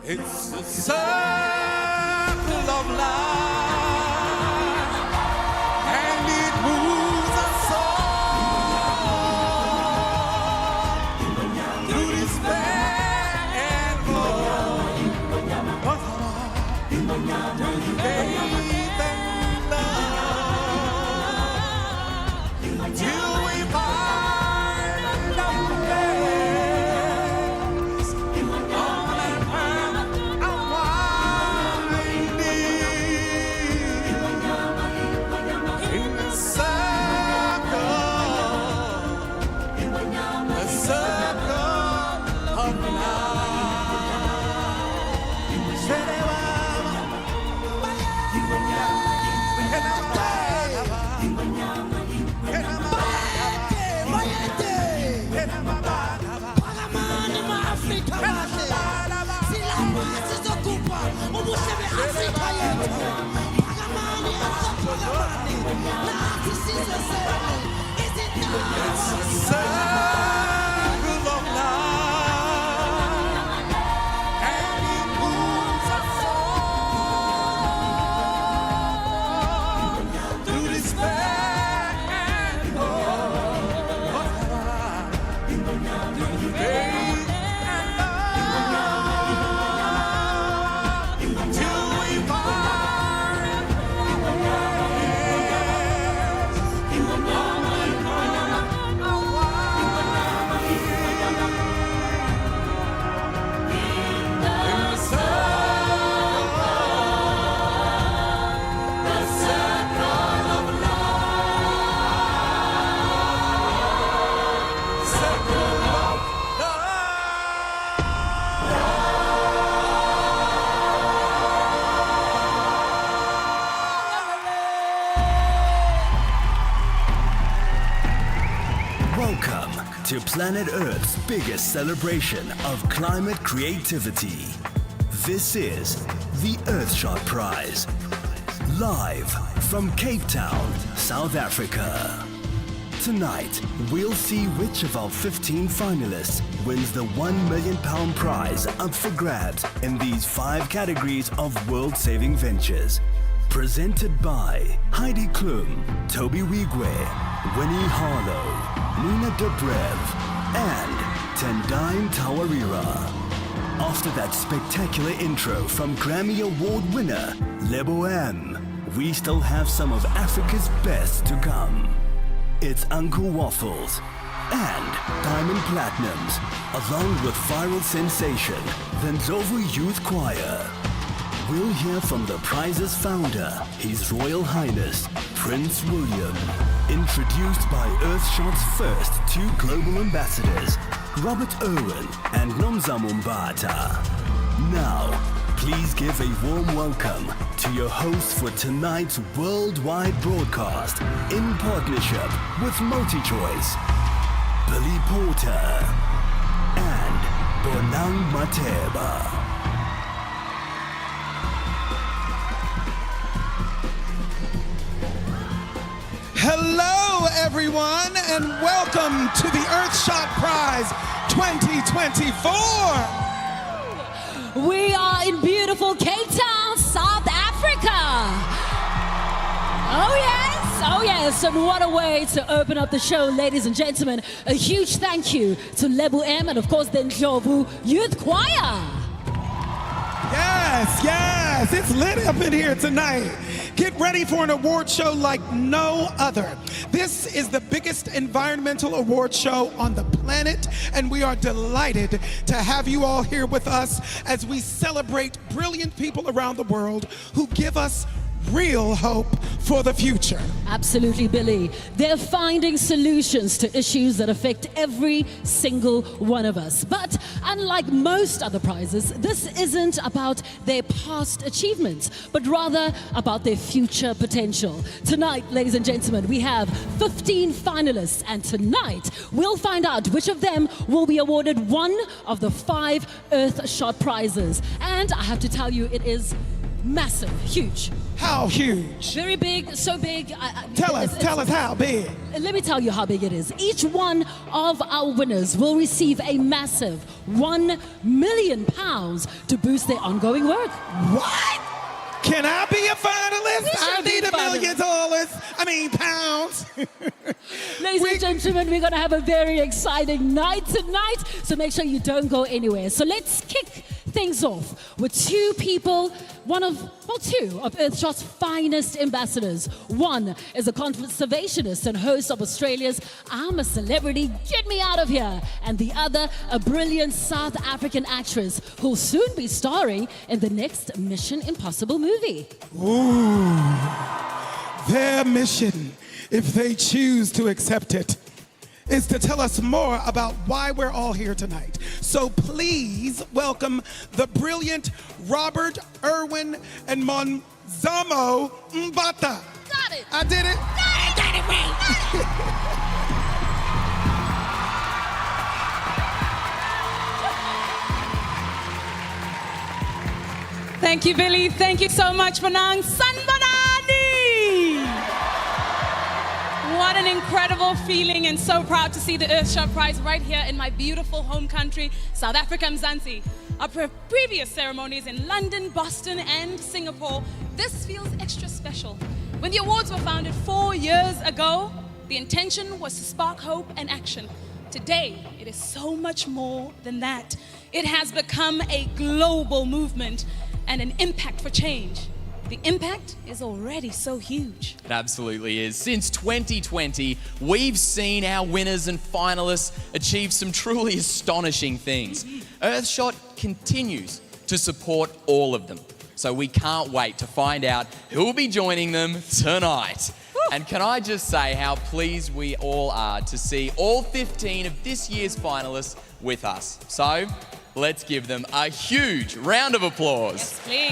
It's a circle of life, and it moves us all through despair and hope, faith and love, till we find our place on an earth unwinding in a circle of Welcome to planet Earth's biggest celebration of climate creativity. This is the Earthshot Prize, live from Cape Town, South Africa. Tonight, we'll see which of our 15 finalists wins the £1 million prize up for grabs in these 5 categories of world-saving ventures. Presented by Heidi Klum, Tobe Nwigwe, Winnie Harlow, Nina Dobrev, and Tendai Tawarira. After that spectacular intro from Grammy Award winner Lebo, we still have some of Africa's best to come. It's Uncle Waffles and Diamond Platnumz, along with viral sensation, the Ndlovu Youth Choir. We'll hear from the prize's founder, His Royal Highness, Prince William, introduced by Earthshot's first 2 global ambassadors, Robert Irwin and Nomzamo Mbata. Now, please give a warm welcome to your hosts for tonight's worldwide broadcast in partnership with MultiChoice, Billy Porter and Bonang Matheba. Hello, everyone, and welcome to the Earthshot Prize 2024. We are in beautiful Cape Town, South Africa. Oh yes, and what a way to open up the show, ladies and gentlemen. A huge thank you to Lebo and of course the Ndlovu Youth Choir. Yes, it's lit up in here tonight. Get ready for an award show like no other. This is the biggest environmental award show on the planet, and we are delighted to have you all here with us as we celebrate brilliant people around the world who give us real hope for the future. Absolutely, Billy. They're finding solutions to issues that affect every single one of us. But unlike most other prizes, this isn't about their past achievements, but rather about their future potential. Tonight, ladies and gentlemen, we have 15 finalists, and tonight we'll find out which of them will be awarded one of the 5 Earthshot prizes. And I have to tell you, it is massive, huge. How huge? Very big, so big. Tell us how big. Let me tell you how big it is. Each one of our winners will receive a massive £1 million to boost their ongoing work. What? Can I be a finalist? I need $1 million. Pounds. Ladies and gentlemen, we're going to have a very exciting night tonight, so make sure you don't go anywhere. So let's kick things off with two of Earthshot's finest ambassadors. One is a conservationist and host of Australia's I'm a Celebrity, Get Me Out of Here, and the other, a brilliant South African actress who'll soon be starring in the next Mission Impossible movie. Ooh, their mission, if they choose to accept it, is to tell us more about why we're all here tonight. So please welcome the brilliant Robert, Irwin, and Monzamo Mbata. Got it. I did it. Got it right. Thank you, Billy. Thank you so much, Bonang. Sanbanani! What an incredible feeling, and so proud to see the Earthshot Prize right here in my beautiful home country, South Africa, Mzansi. Our previous ceremonies in London, Boston, and Singapore, this feels extra special. When the awards were founded 4 years ago, the intention was to spark hope and action. Today, it is so much more than that. It has become a global movement and an impact for change. The impact is already so huge. It absolutely is. Since 2020, we've seen our winners and finalists achieve some truly astonishing things. Earthshot continues to support all of them. So we can't wait to find out who will be joining them tonight. And can I just say how pleased we all are to see all 15 of this year's finalists with us. So let's give them a huge round of applause. Yes, please.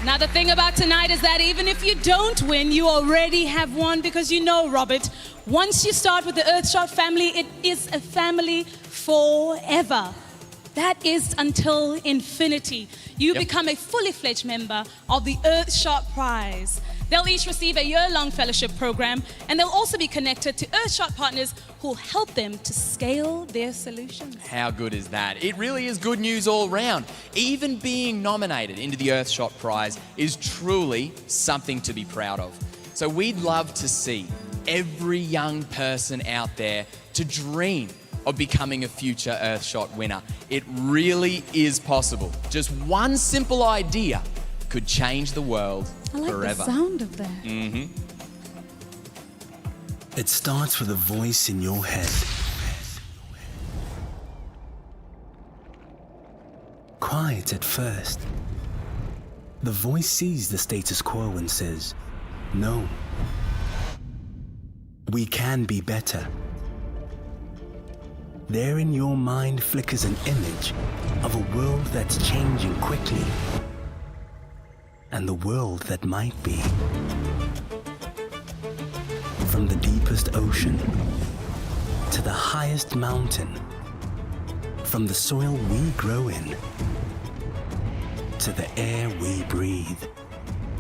Now, the thing about tonight is that even if you don't win, you already have won, because you know, Robert, once you start with the Earthshot family, it is a family forever. That is until infinity. You become a fully fledged member of the Earthshot Prize. They'll each receive a year-long fellowship program, and they'll also be connected to Earthshot partners who'll help them to scale their solutions. How good is that? It really is good news all round. Even being nominated into the Earthshot Prize is truly something to be proud of. So we'd love to see every young person out there to dream of becoming a future Earthshot winner. It really is possible. Just one simple idea could change the world forever. I like the sound of that. It starts with a voice in your head. Quiet at first. The voice sees the status quo and says, no. We can be better. There in your mind flickers an image of a world that's changing quickly, and the world that might be. From the deepest ocean to the highest mountain, from the soil we grow in to the air we breathe,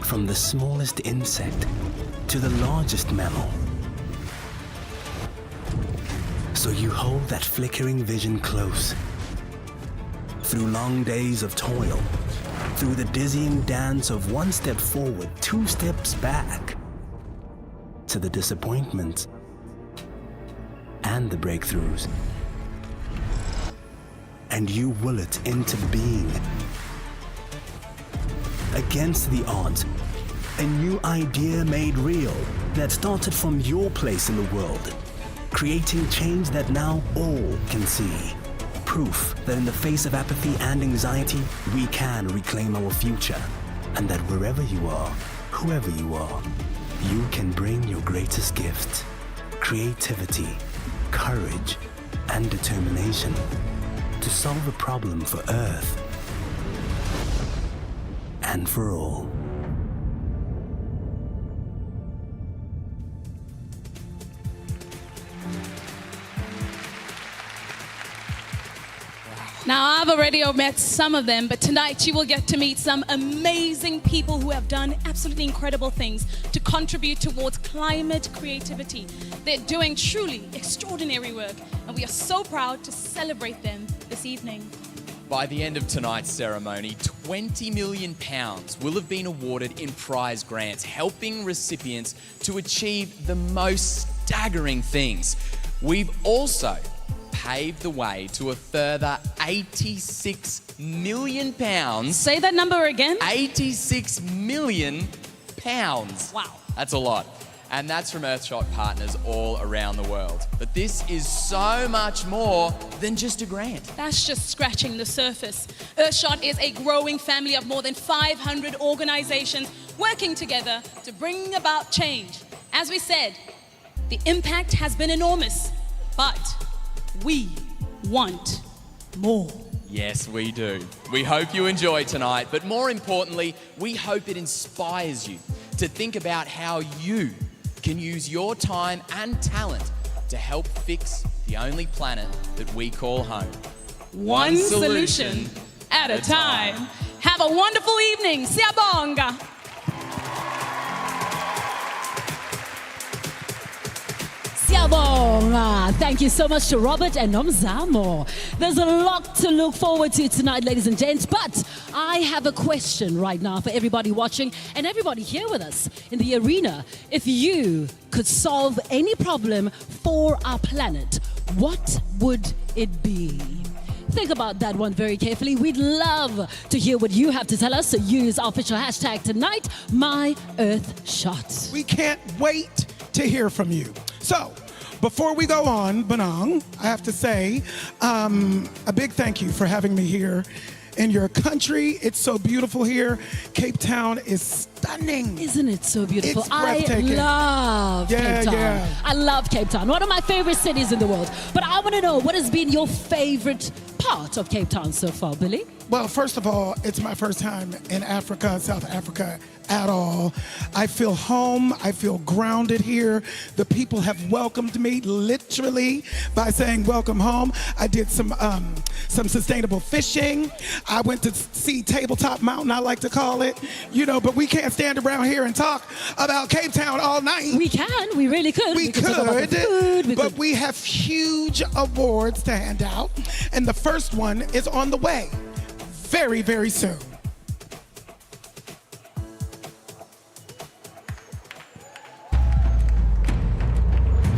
from the smallest insect to the largest mammal. So you hold that flickering vision close. Through long days of toil, through the dizzying dance of one step forward, two steps back, to the disappointments and the breakthroughs. And you will it into being. Against the odds, a new idea made real that started from your place in the world, creating change that now all can see. Proof that in the face of apathy and anxiety, we can reclaim our future, and that wherever you are, whoever you are, you can bring your greatest gift, creativity, courage, and determination to solve a problem for Earth and for all. Now, I've already met some of them, but tonight you will get to meet some amazing people who have done absolutely incredible things to contribute towards climate creativity. They're doing truly extraordinary work, and we are so proud to celebrate them this evening. By the end of tonight's ceremony, £20 million will have been awarded in prize grants, helping recipients to achieve the most staggering things. We've also paved the way to a further £86 million. Say that number again. £86 million. Wow. That's a lot. And that's from Earthshot partners all around the world. But this is so much more than just a grant. That's just scratching the surface. Earthshot is a growing family of more than 500 organizations working together to bring about change. As we said, the impact has been enormous, but we want more. Yes, we do. We hope you enjoy tonight, but more importantly, we hope it inspires you to think about how you can use your time and talent to help fix the only planet that we call home. One solution at a time. Have a wonderful evening. Siyabonga. Siyabonga. Thank you so much to Robert and Nomzamo. There's a lot to look forward to tonight, ladies and gents, but I have a question right now for everybody watching and everybody here with us in the arena. If you could solve any problem for our planet, what would it be? Think about that one very carefully. We'd love to hear what you have to tell us, so use our official hashtag tonight, MyEarthShot. We can't wait to hear from you. So, before we go on, Bonang, I have to say a big thank you for having me here in your country. It's so beautiful here. Cape Town is stunning. Isn't it so beautiful? It's breathtaking. I love Cape Town. Yeah. I love Cape Town. One of my favorite cities in the world. But I want to know, what has been your favorite part of Cape Town so far, Billy? Well, first of all, it's my first time in Africa, South Africa at all. I feel home. I feel grounded here. The people have welcomed me literally by saying welcome home. I did some sustainable fishing. I went to see Tabletop Mountain, I like to call it. You know, but we can't stand around here and talk about Cape Town all night. We can. We really could. We could, talk about the food. But we have huge awards to hand out. And the first one is on the way very, very soon.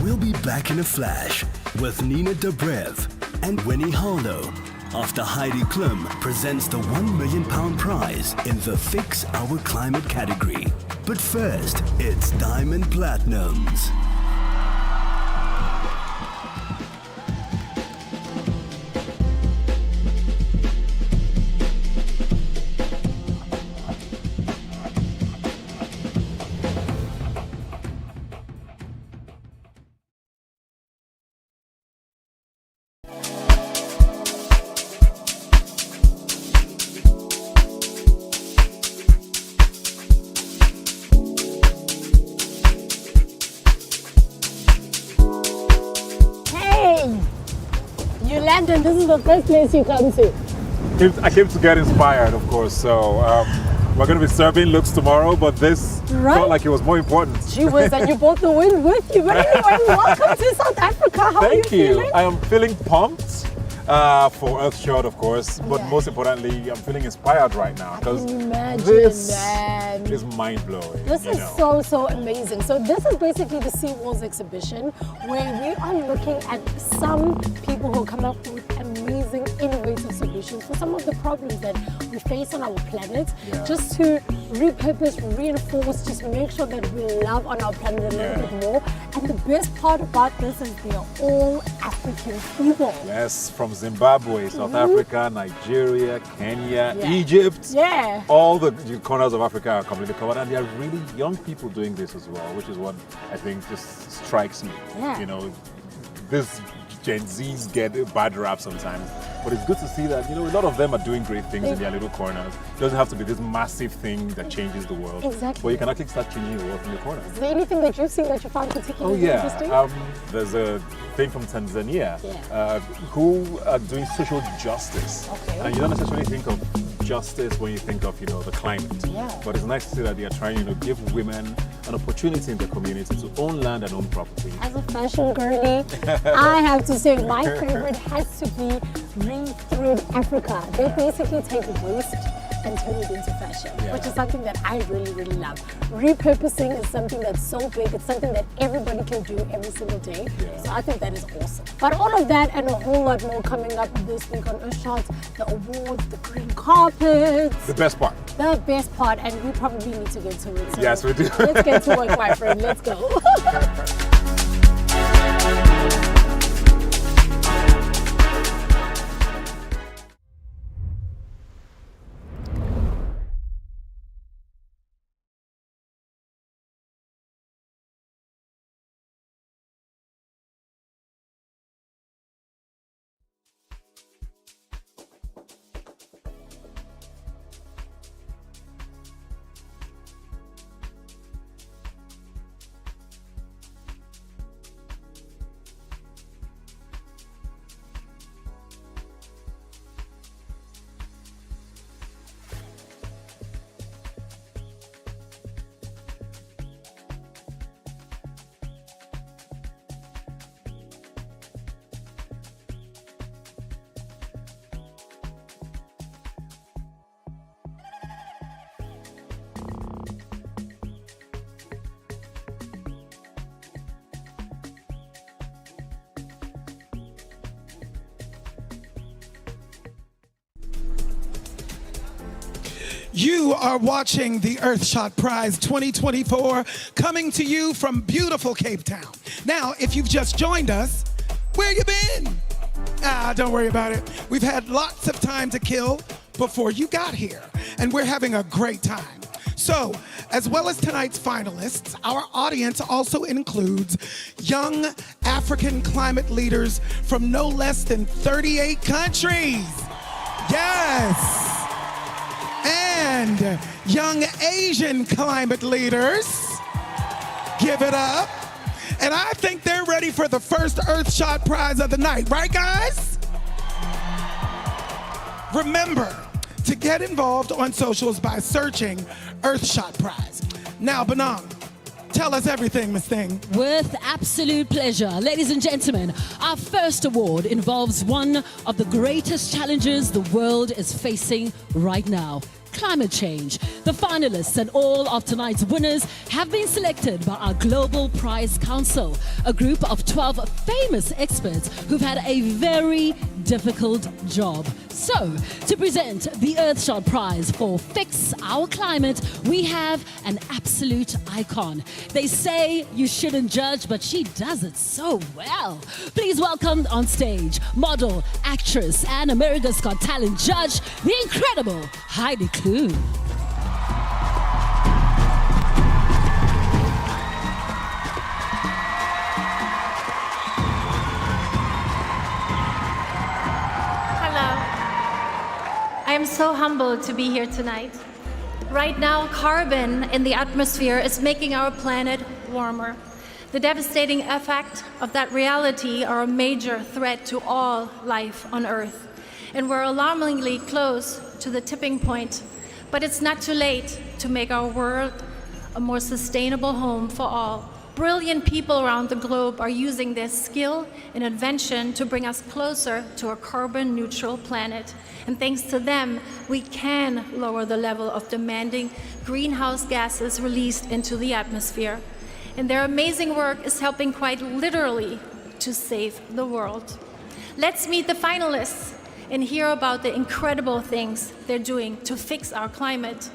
We'll be back in a flash with Nina Dobrev and Winnie Harlow after Heidi Klum presents the £1 million prize in the Fix Our Climate category. But first, it's Diamond Platnumz. London, this is the first place you come to. I came to get inspired, of course. So we're going to be serving looks tomorrow, but this felt like it was more important. Gee whiz, and you brought the win with you. But anyway, welcome to South Africa. How are you feeling? I am feeling pumped for Earthshot, of course, but most importantly, I'm feeling inspired right now because this is mind-blowing. This is so amazing. So this is basically the Sea Walls exhibition where we are looking at some people who come up with amazing, innovative solutions for some of the problems that we face on our planet, just to repurpose, reinforce, just make sure that we love on our planet a little bit more. And the best part about this is they are all African people. Yes, from Zimbabwe, South Africa, Nigeria, Kenya, Egypt. All the corners of Africa are completely covered, and there are really young people doing this as well, which is what I think just strikes me. You know, this Gen Zs get a bad rap sometimes, but it's good to see that, you know, a lot of them are doing great things in their little corners. It doesn't have to be this massive thing that changes the world. But you can actually start changing the world from your corner. Is there anything that you've seen that you found particularly interesting? There's a thing from Tanzania who are doing social justice. And you don't necessarily think of justice when you think of, you know, the climate. But it's nice to see that they are trying, you know, give women an opportunity in the community to own land and own property. As a fashion girly, I have to say my favorite has to be Rethread Africa. They basically take waste and turn it into fashion, which is something that I really love. Repurposing is something that's so big. It's something that everybody can do every single day. So I think that is awesome. But all of that and a whole lot more coming up this week on Earthshot, the awards, the green carpets. The best part. The best part, and we probably need to get to it. So yes, we do. Let's get to work, my friend. Let's go. You are watching the Earthshot Prize 2024 coming to you from beautiful Cape Town. Now, if you've just joined us, where you been? Don't worry about it. We've had lots of time to kill before you got here, and we're having a great time. So, as well as tonight's finalists, our audience also includes young African climate leaders from no less than 38 countries. Yes! And young Asian climate leaders. Give it up. And I think they're ready for the first Earthshot Prize of the night. Right, guys? Remember to get involved on socials by searching Earthshot Prize. Now, Bonang, tell us everything, Miss Thing. With absolute pleasure. Ladies and gentlemen, our first award involves one of the greatest challenges the world is facing right now. Climate change. The finalists and all of tonight's winners have been selected by our Global Prize Council, a group of 12 famous experts who've had a very difficult job. So, to present the Earthshot Prize for Fix Our Climate, we have an absolute icon. They say you shouldn't judge, but she does it so well. Please welcome on stage model, actress, and America's Got Talent judge, the incredible Heidi Klum. I am so humbled to be here tonight. Right now, carbon in the atmosphere is making our planet warmer. The devastating effect of that reality are a major threat to all life on Earth. And we're alarmingly close to the tipping point. But it's not too late to make our world a more sustainable home for all. Brilliant people around the globe are using their skill and invention to bring us closer to a carbon-neutral planet. And thanks to them, we can lower the level of demanding greenhouse gases released into the atmosphere. And their amazing work is helping quite literally to save the world. Let's meet the finalists and hear about the incredible things they're doing to fix our climate.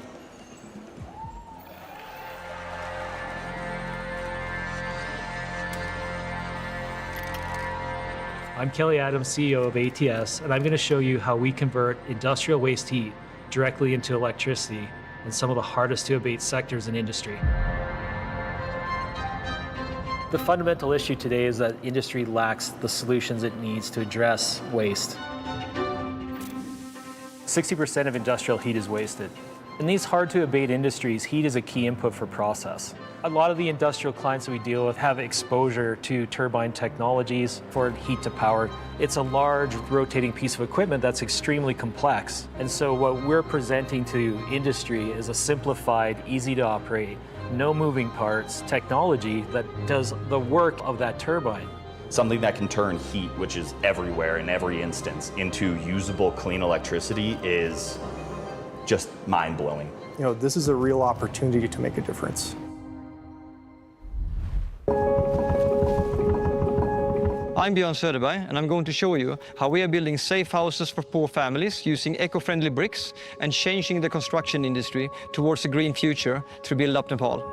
I'm Kelly Adams, CEO of ATS, and I'm going to show you how we convert industrial waste heat directly into electricity in some of the hardest to abate sectors in industry. The fundamental issue today is that industry lacks the solutions it needs to address waste. 60% of industrial heat is wasted. In these hard to abate industries, heat is a key input for process. A lot of the industrial clients that we deal with have exposure to turbine technologies for heat to power. It's a large rotating piece of equipment that's extremely complex. And so what we're presenting to industry is a simplified, easy to operate, no moving parts technology that does the work of that turbine. Something that can turn heat, which is everywhere in every instance, into usable, clean electricity is just mind-blowing. You know, this is a real opportunity to make a difference. I'm Björn Söderberg, and I'm going to show you how we are building safe houses for poor families using eco-friendly bricks and changing the construction industry towards a green future to build up Nepal.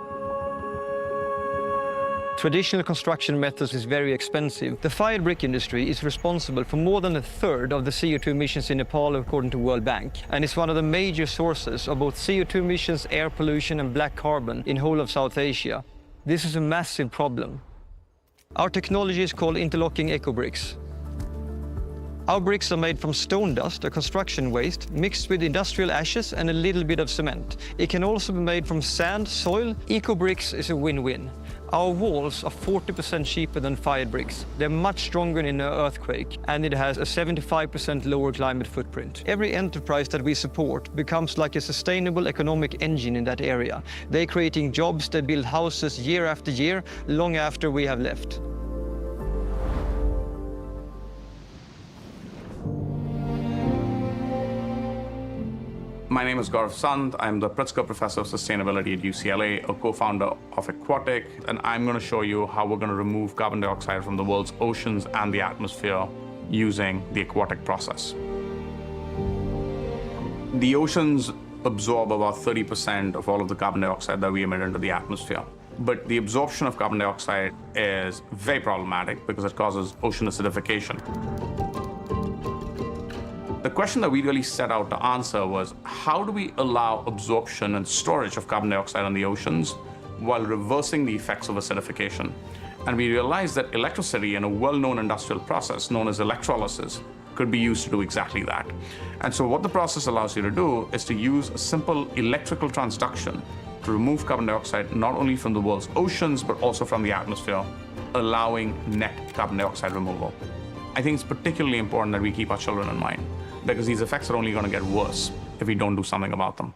Traditional construction methods is very expensive. The fired brick industry is responsible for more than a third of the CO2 emissions in Nepal, according to World Bank, and it's one of the major sources of both CO2 emissions, air pollution, and black carbon in whole of South Asia. This is a massive problem. Our technology is called interlocking eco bricks. Our bricks are made from stone dust, a construction waste, mixed with industrial ashes and a little bit of cement. It can also be made from sand, soil. Eco bricks is a win-win. Our walls are 40% cheaper than fired bricks. They're much stronger in an earthquake, and it has a 75% lower climate footprint. Every enterprise that we support becomes like a sustainable economic engine in that area. They're creating jobs that build houses year after year, long after we have left. My name is Gaurav Sant. I'm the Pritzker Professor of Sustainability at UCLA, a co-founder of Aquatic, and I'm going to show you how we're going to remove carbon dioxide from the world's oceans and the atmosphere using the aquatic process. The oceans absorb about 30% of all of the carbon dioxide that we emit into the atmosphere. But the absorption of carbon dioxide is very problematic because it causes ocean acidification. The question that we really set out to answer was, how do we allow absorption and storage of carbon dioxide in the oceans while reversing the effects of acidification? And we realized that electricity in a well-known industrial process known as electrolysis could be used to do exactly that. And so what the process allows you to do is to use a simple electrical transduction to remove carbon dioxide not only from the world's oceans, but also from the atmosphere, allowing net carbon dioxide removal. I think it's particularly important that we keep our children in mind, because these effects are only going to get worse if we don't do something about them.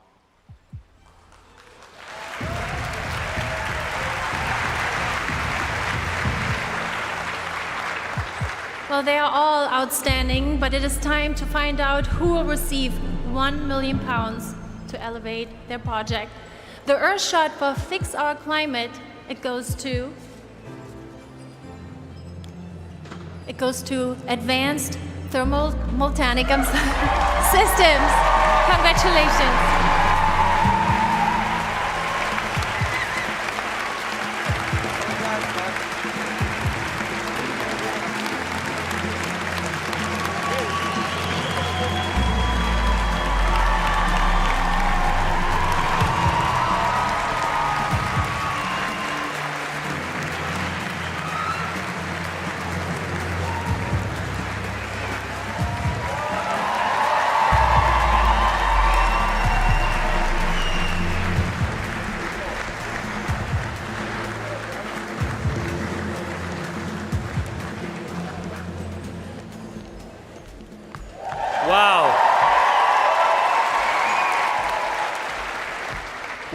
Well, they are all outstanding, but it is time to find out who will receive £1 million to elevate their project. The Earthshot for Fix Our Climate, it goes to Advanced Thermal Multanic Systems. Congratulations.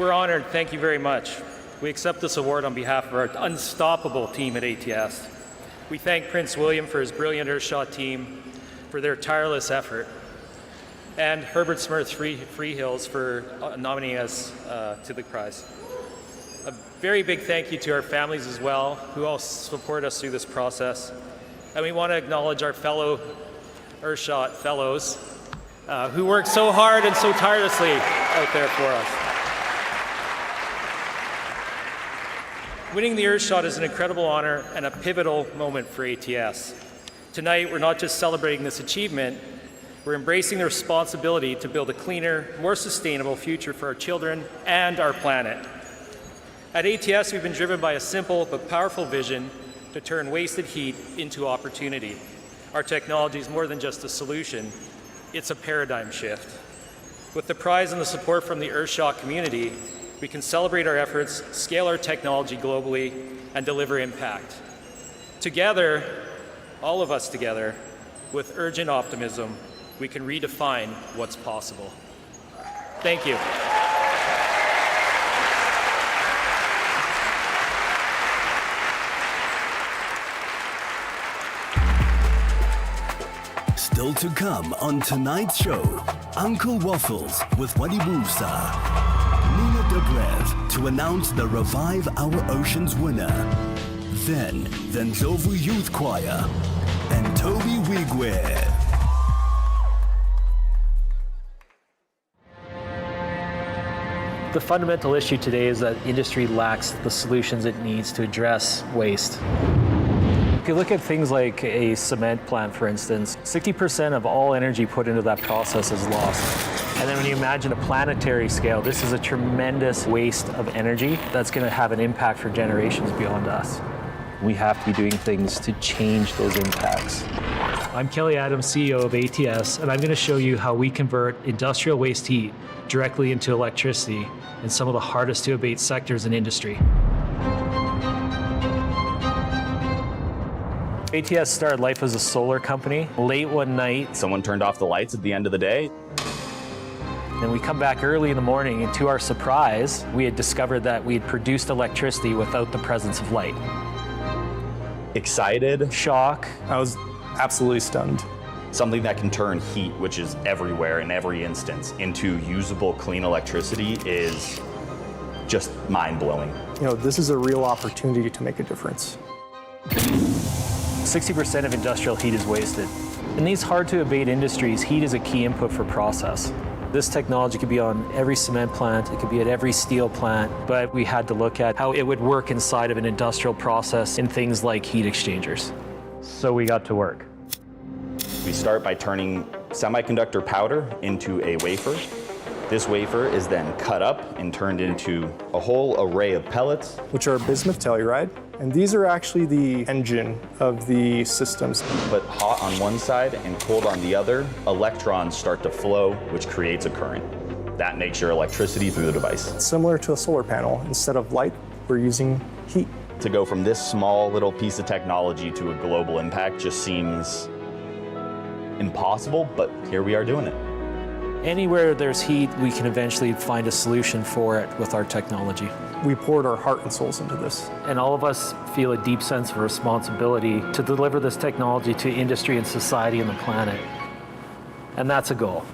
We're honored. Thank you very much. We accept this award on behalf of our unstoppable team at ATS. We thank Prince William for his brilliant Earthshot team for their tireless effort, and Herbert Smith Freehills for nominating us to the prize. A very big thank you to our families as well, who all support us through this process. And we want to acknowledge our fellow Earthshot fellows who work so hard and so tirelessly out there for us. Winning the Earthshot is an incredible honor and a pivotal moment for ATS. Tonight, we're not just celebrating this achievement, we're embracing the responsibility to build a cleaner, more sustainable future for our children and our planet. At ATS, we've been driven by a simple but powerful vision to turn wasted heat into opportunity. Our technology is more than just a solution, it's a paradigm shift. With the prize and the support from the Earthshot community, we can celebrate our efforts, scale our technology globally, and deliver impact. Together, all of us together, with urgent optimism, we can redefine what's possible. Thank you. Still to come on tonight's show, Uncle Waffles with Wadibusa. Nina Dobrev to announce the Revive Our Oceans winner. Then the Ndlovu Youth Choir and Tobe Nwigwe. The fundamental issue today is that industry lacks the solutions it needs to address waste. If you look at things like a cement plant, for instance, 60% of all energy put into that process is lost. And then when you imagine a planetary scale, this is a tremendous waste of energy that's going to have an impact for generations beyond us. We have to be doing things to change those impacts. I'm Kelly Adams, CEO of ATS, and I'm going to show you how we convert industrial waste heat directly into electricity in some of the hardest to abate sectors in industry. ATS started life as a solar company. Late one night, someone turned off the lights at the end of the day. Then we come back early in the morning, and to our surprise, we had discovered that we had produced electricity without the presence of light. Excited. Shock. I was absolutely stunned. Something that can turn heat, which is everywhere in every instance, into usable, clean electricity is just mind-blowing. You know, this is a real opportunity to make a difference. 60% of industrial heat is wasted. In these hard-to-abate industries, heat is a key input for process. This technology could be on every cement plant, it could be at every steel plant, but we had to look at how it would work inside of an industrial process in things like heat exchangers. So we got to work. We start by turning semiconductor powder into a wafer. This wafer is then cut up and turned into a whole array of pellets, which are bismuth telluride, and these are actually the engine of the systems. But hot on one side and cold on the other, electrons start to flow, which creates a current. That makes your electricity through the device. Similar to a solar panel, instead of light, we're using heat. To go from this small little piece of technology to a global impact just seems impossible, but here we are doing it. Anywhere there's heat, we can eventually find a solution for it with our technology. We poured our heart and souls into this. And all of us feel a deep sense of responsibility to deliver this technology to industry and society and the planet. And that's a goal.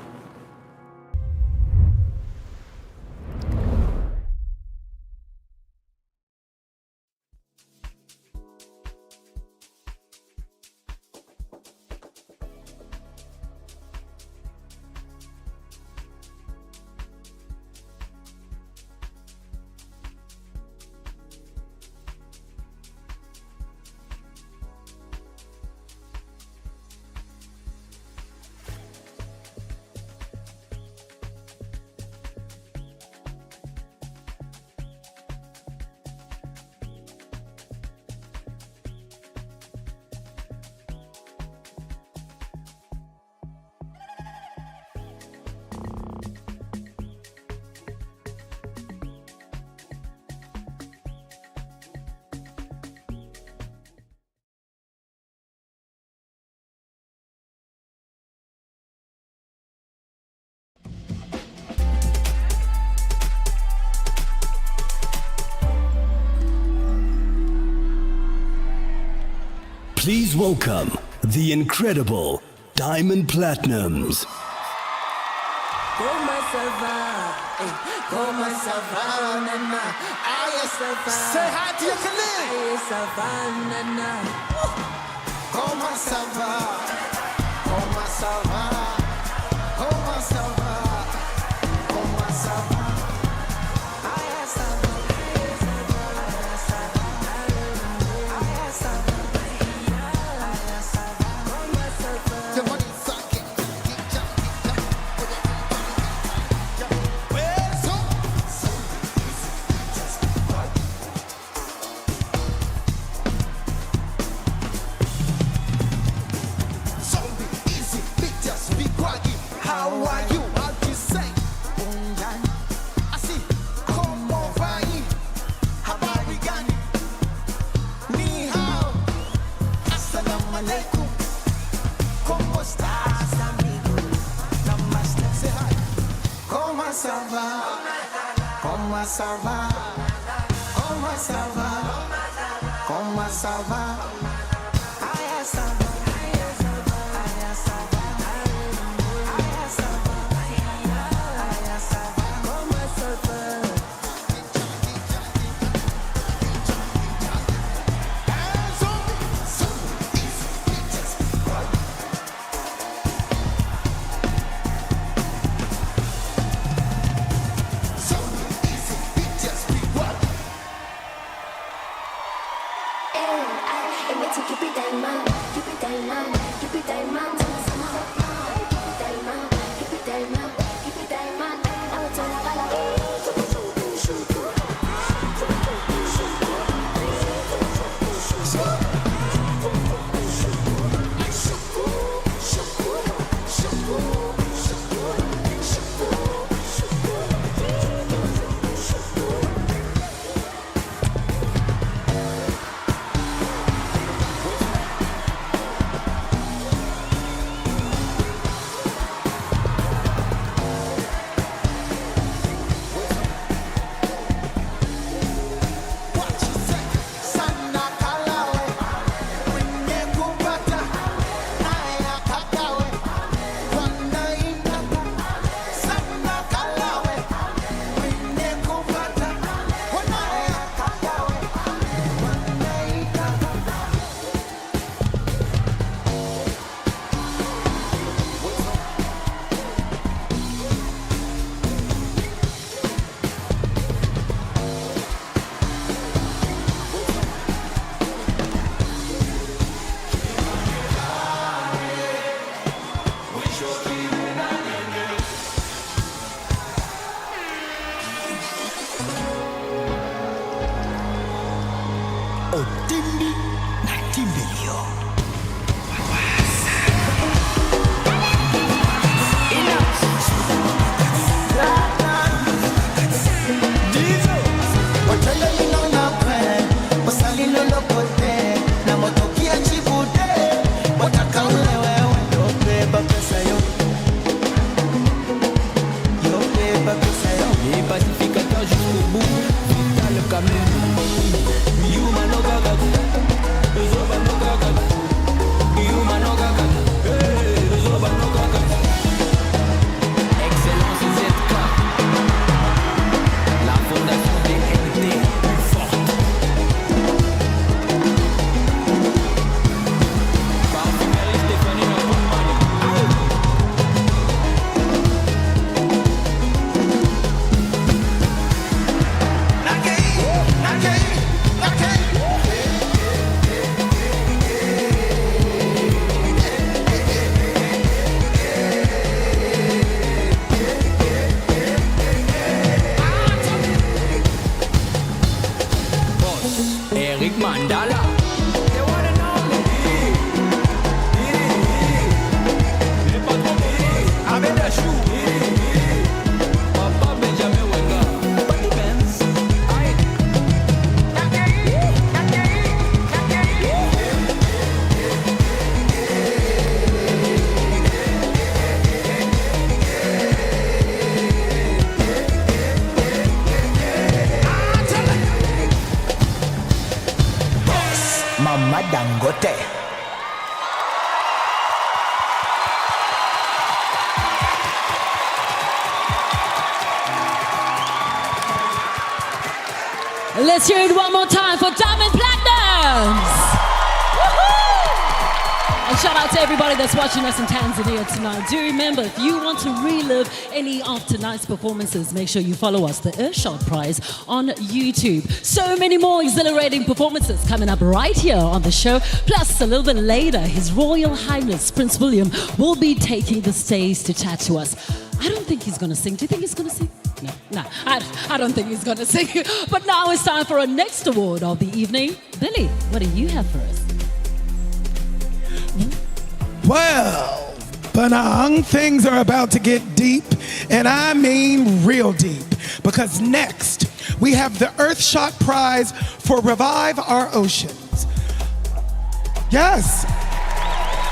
Please welcome the incredible Diamond Platnumz. Comment ça va? Comment ça va, nana? Aïe, ça va. Say hi to your colleague. Aïe, ça va, nana. Comment ça va? Comment ça va? Comment ça va? Comment ça va? Aïe, ça va. Aïe, ça va. Aïe, ça va. Aïe, ça va. Comment ça va? The money sucking. How are you? How do you say? I see. Como vai? Habari gani? Ni hao. Assalamu alaikum. Como estás, amigo? Namaste. Say hi. Como ça va? Como ça va? Como ça va? Como ça va? Aïe, ça va. Mama Dangote. Let's hear it one more time for Diamond Platnumz. And shout out to everybody that's watching us in Tanzania tonight. Do remember, if you want to relive any of tonight's performances, make sure you follow us, the Earthshot Prize, on YouTube. So many more exhilarating performances coming up right here on the show. Plus, a little bit later, His Royal Highness Prince William will be taking the stage to chat to us. I don't think he's going to sing. Do you think he's going to sing? No, I don't think he's going to sing. But now it's time for our next award of the evening. Billy, what do you have for us? Well, Bonang, things are about to get deep, and I mean real deep, because next we have the Earthshot Prize for Revive Our Oceans. Yes,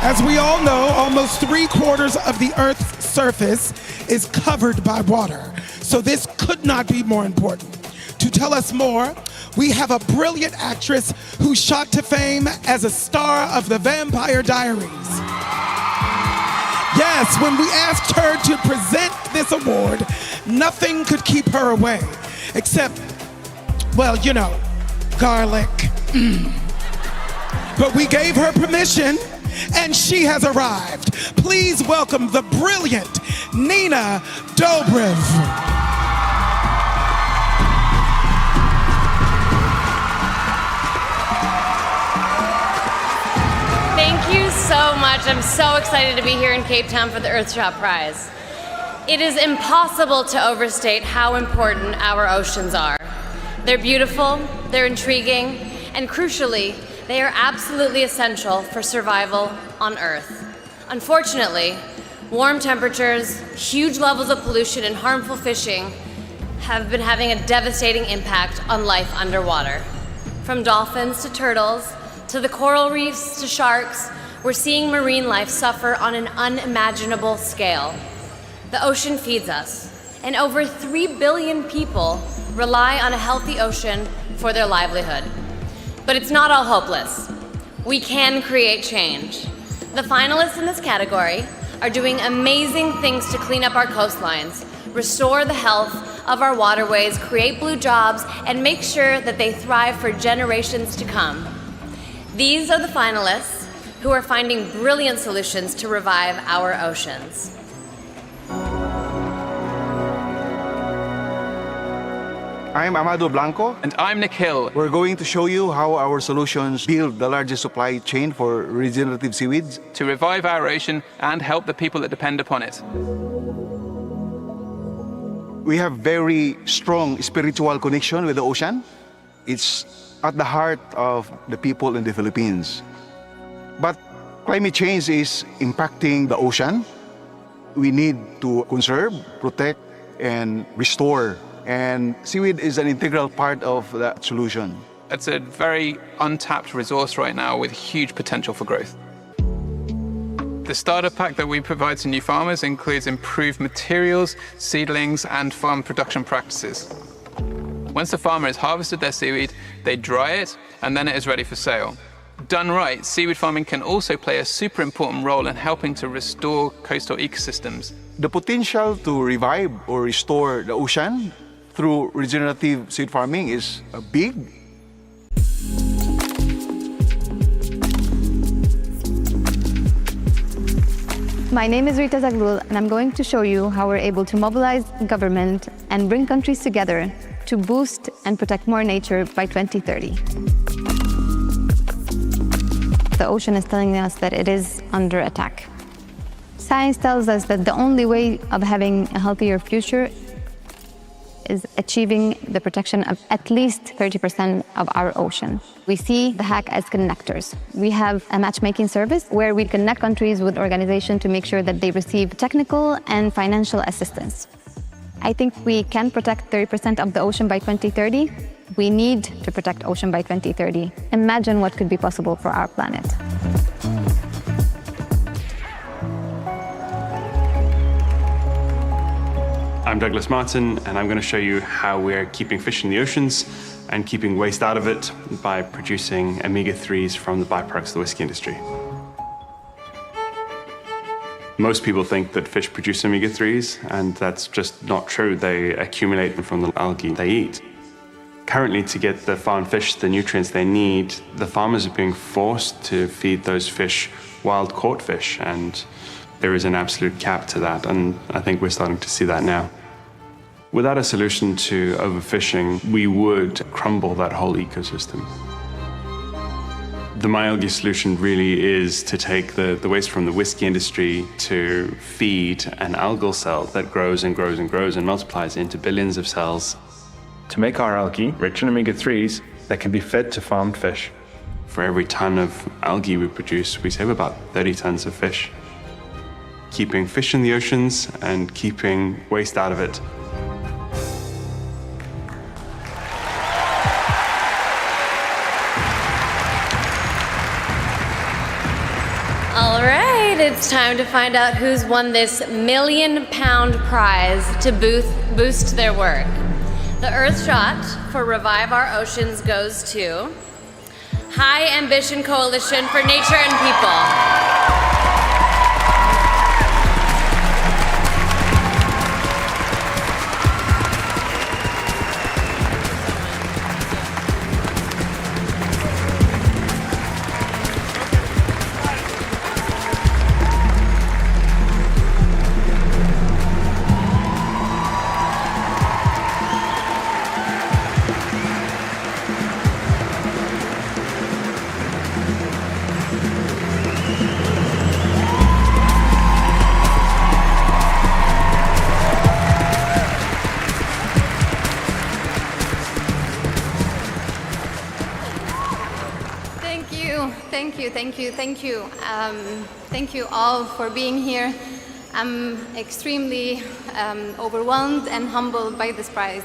as we all know, almost 3/4 of the Earth's surface is covered by water, so this could not be more important. To tell us more, we have a brilliant actress who shot to fame as a star of The Vampire Diaries. Yes, when we asked her to present this award, nothing could keep her away, except, well, you know, garlic. But we gave her permission, and she has arrived. Please welcome the brilliant Nina Dobrev. Thank you so much. I'm so excited to be here in Cape Town for the Earthshot Prize. It is impossible to overstate how important our oceans are. They're beautiful, they're intriguing, and crucially, they are absolutely essential for survival on Earth. Unfortunately, warm temperatures, huge levels of pollution, and harmful fishing have been having a devastating impact on life underwater. From dolphins to turtles, to the coral reefs to sharks, we're seeing marine life suffer on an unimaginable scale. The ocean feeds us, and over 3 billion people rely on a healthy ocean for their livelihood. But it's not all hopeless. We can create change. The finalists in this category are doing amazing things to clean up our coastlines, restore the health of our waterways, create blue jobs, and make sure that they thrive for generations to come. These are the finalists who are finding brilliant solutions to revive our oceans. I'm Amado Blanco. And I'm Nikhil. We're going to show you how our solutions build the largest supply chain for regenerative seaweeds to revive our ocean and help the people that depend upon it. We have very strong spiritual connection with the ocean. It's at the heart of the people in the Philippines. But climate change is impacting the ocean. We need to conserve, protect, and restore. And seaweed is an integral part of that solution. It's a very untapped resource right now with huge potential for growth. The starter pack that we provide to new farmers includes improved materials, seedlings, and farm production practices. Once the farmer has harvested their seaweed, they dry it, and then it is ready for sale. Done right, seaweed farming can also play a super important role in helping to restore coastal ecosystems. The potential to revive or restore the ocean through regenerative seaweed farming is big. My name is Rita Zaglul, and I'm going to show you how we're able to mobilize government and bring countries together to boost and protect more nature by 2030. The ocean is telling us that it is under attack. Science tells us that the only way of having a healthier future is achieving the protection of at least 30% of our ocean. We see the hack as connectors. We have a matchmaking service where we connect countries with organizations to make sure that they receive technical and financial assistance. I think we can protect 30% of the ocean by 2030. We need to protect ocean by 2030. Imagine what could be possible for our planet. I'm Douglas Martin, and I'm going to show you how we're keeping fish in the oceans and keeping waste out of it by producing omega-3s from the byproducts of the whiskey industry. Most people think that fish produce omega-3s, and that's just not true. They accumulate them from the algae they eat. Currently, to get the farmed fish the nutrients they need, the farmers are being forced to feed those fish wild caught fish, and there is an absolute cap to that, and I think we're starting to see that now. Without a solution to overfishing, we would crumble that whole ecosystem. The myalgae solution really is to take the waste from the whiskey industry to feed an algal cell that grows and grows and grows and multiplies into billions of cells. To make our algae rich in omega-3s that can be fed to farmed fish. For every ton of algae we produce, we save about 30 tons of fish. Keeping fish in the oceans and keeping waste out of it. All right, it's time to find out who's won this £1 million prize to boost their work. The Earthshot for Revive Our Oceans goes to High Ambition Coalition for Nature and People. Thank you all for being here. I'm extremely overwhelmed and humbled by this prize.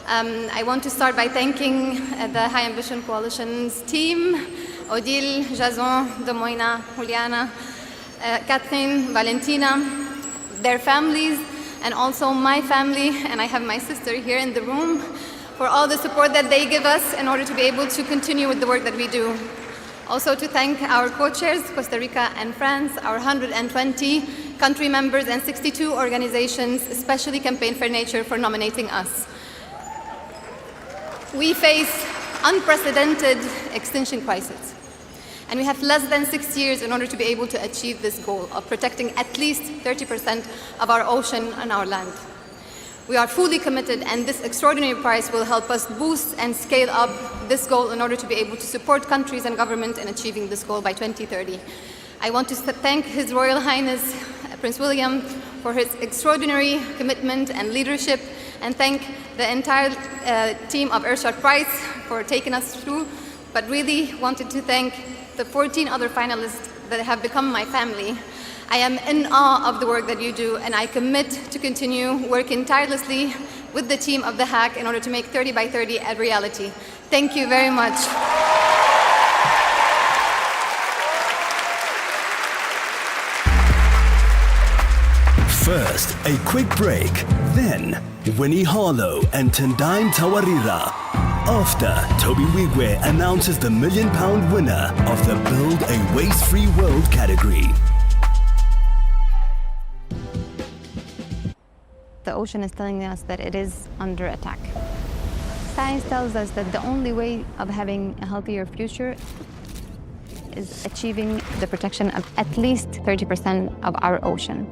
I want to start by thanking the High Ambition Coalition's team, Odile, Jason, Demoina, Juliana, Catherine, Valentina, their families, and also my family, and I have my sister here in the room, for all the support that they give us in order to be able to continue with the work that we do. Also to thank our co-chairs, Costa Rica and France, our 120 country members and 62 organizations, especially Campaign for Nature, for nominating us. We face unprecedented extinction crisis, and we have less than 6 years in order to be able to achieve this goal of protecting at least 30% of our ocean and our land. We are fully committed, and this extraordinary prize will help us boost and scale up this goal in order to be able to support countries and government in achieving this goal by 2030. I want to thank His Royal Highness Prince William for his extraordinary commitment and leadership, and thank the entire team of Earthshot Prize for taking us through, but really wanted to thank the 14 other finalists that have become my family. I am in awe of the work that you do, and I commit to continue working tirelessly with the team of The Hack in order to make 30 by 30 a reality. Thank you very much. First, a quick break. Then, Winnie Harlow and Tendai Tawarira. After, Tobe Nwigwe announces the £1 million winner of the Build a Waste-Free World category. The ocean is telling us that it is under attack. Science tells us that the only way of having a healthier future is achieving the protection of at least 30% of our ocean.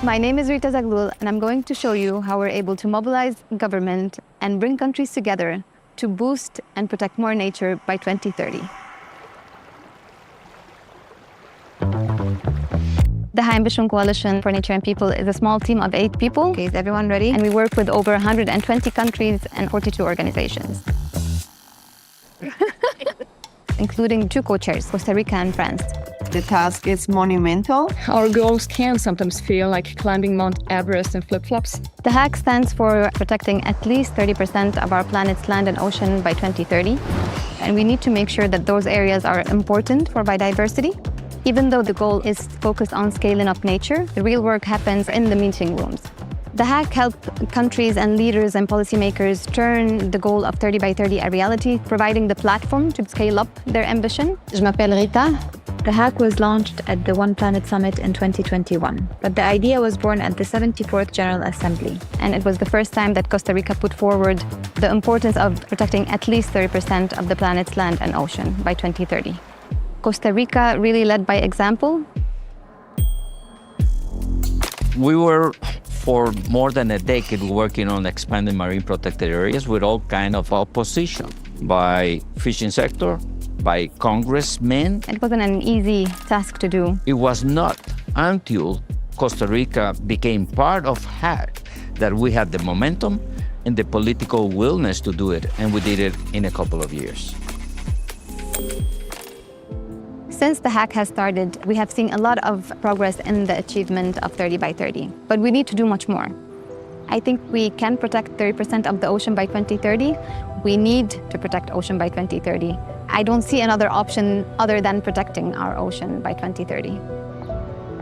My name is Rita Zaglul, and I'm going to show you how we're able to mobilize government and bring countries together to boost and protect more nature by 2030. The High Ambition Coalition for Nature and People is a small team of 8 people. Okay, is everyone ready? And we work with over 120 countries and 42 organizations, including 2 co-chairs, Costa Rica and France. The task is monumental. Our goals can sometimes feel like climbing Mount Everest in flip-flops. The HACK stands for protecting at least 30% of our planet's land and ocean by 2030. And we need to make sure that those areas are important for biodiversity. Even though the goal is focused on scaling up nature, the real work happens in the meeting rooms. The HACK help countries and leaders and policymakers turn the goal of 30 by 30 a reality, providing the platform to scale up their ambition. Je m'appelle Rita. The hack was launched at the One Planet Summit in 2021, but the idea was born at the 74th General Assembly, and it was the first time that Costa Rica put forward the importance of protecting at least 30% of the planet's land and ocean by 2030. Costa Rica really led by example. We were for more than a decade working on expanding marine protected areas with all kind of opposition by fishing sector, by congressmen. It wasn't an easy task to do. It was not until Costa Rica became part of HAC that we had the momentum and the political willingness to do it, and we did it in a couple of years. Since the hack has started, we have seen a lot of progress in the achievement of 30 by 30, but we need to do much more. I think we can protect 30% of the ocean by 2030. We need to protect ocean by 2030. I don't see another option other than protecting our ocean by 2030.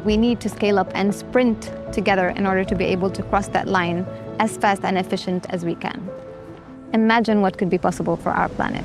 We need to scale up and sprint together in order to be able to cross that line as fast and efficient as we can. Imagine what could be possible for our planet.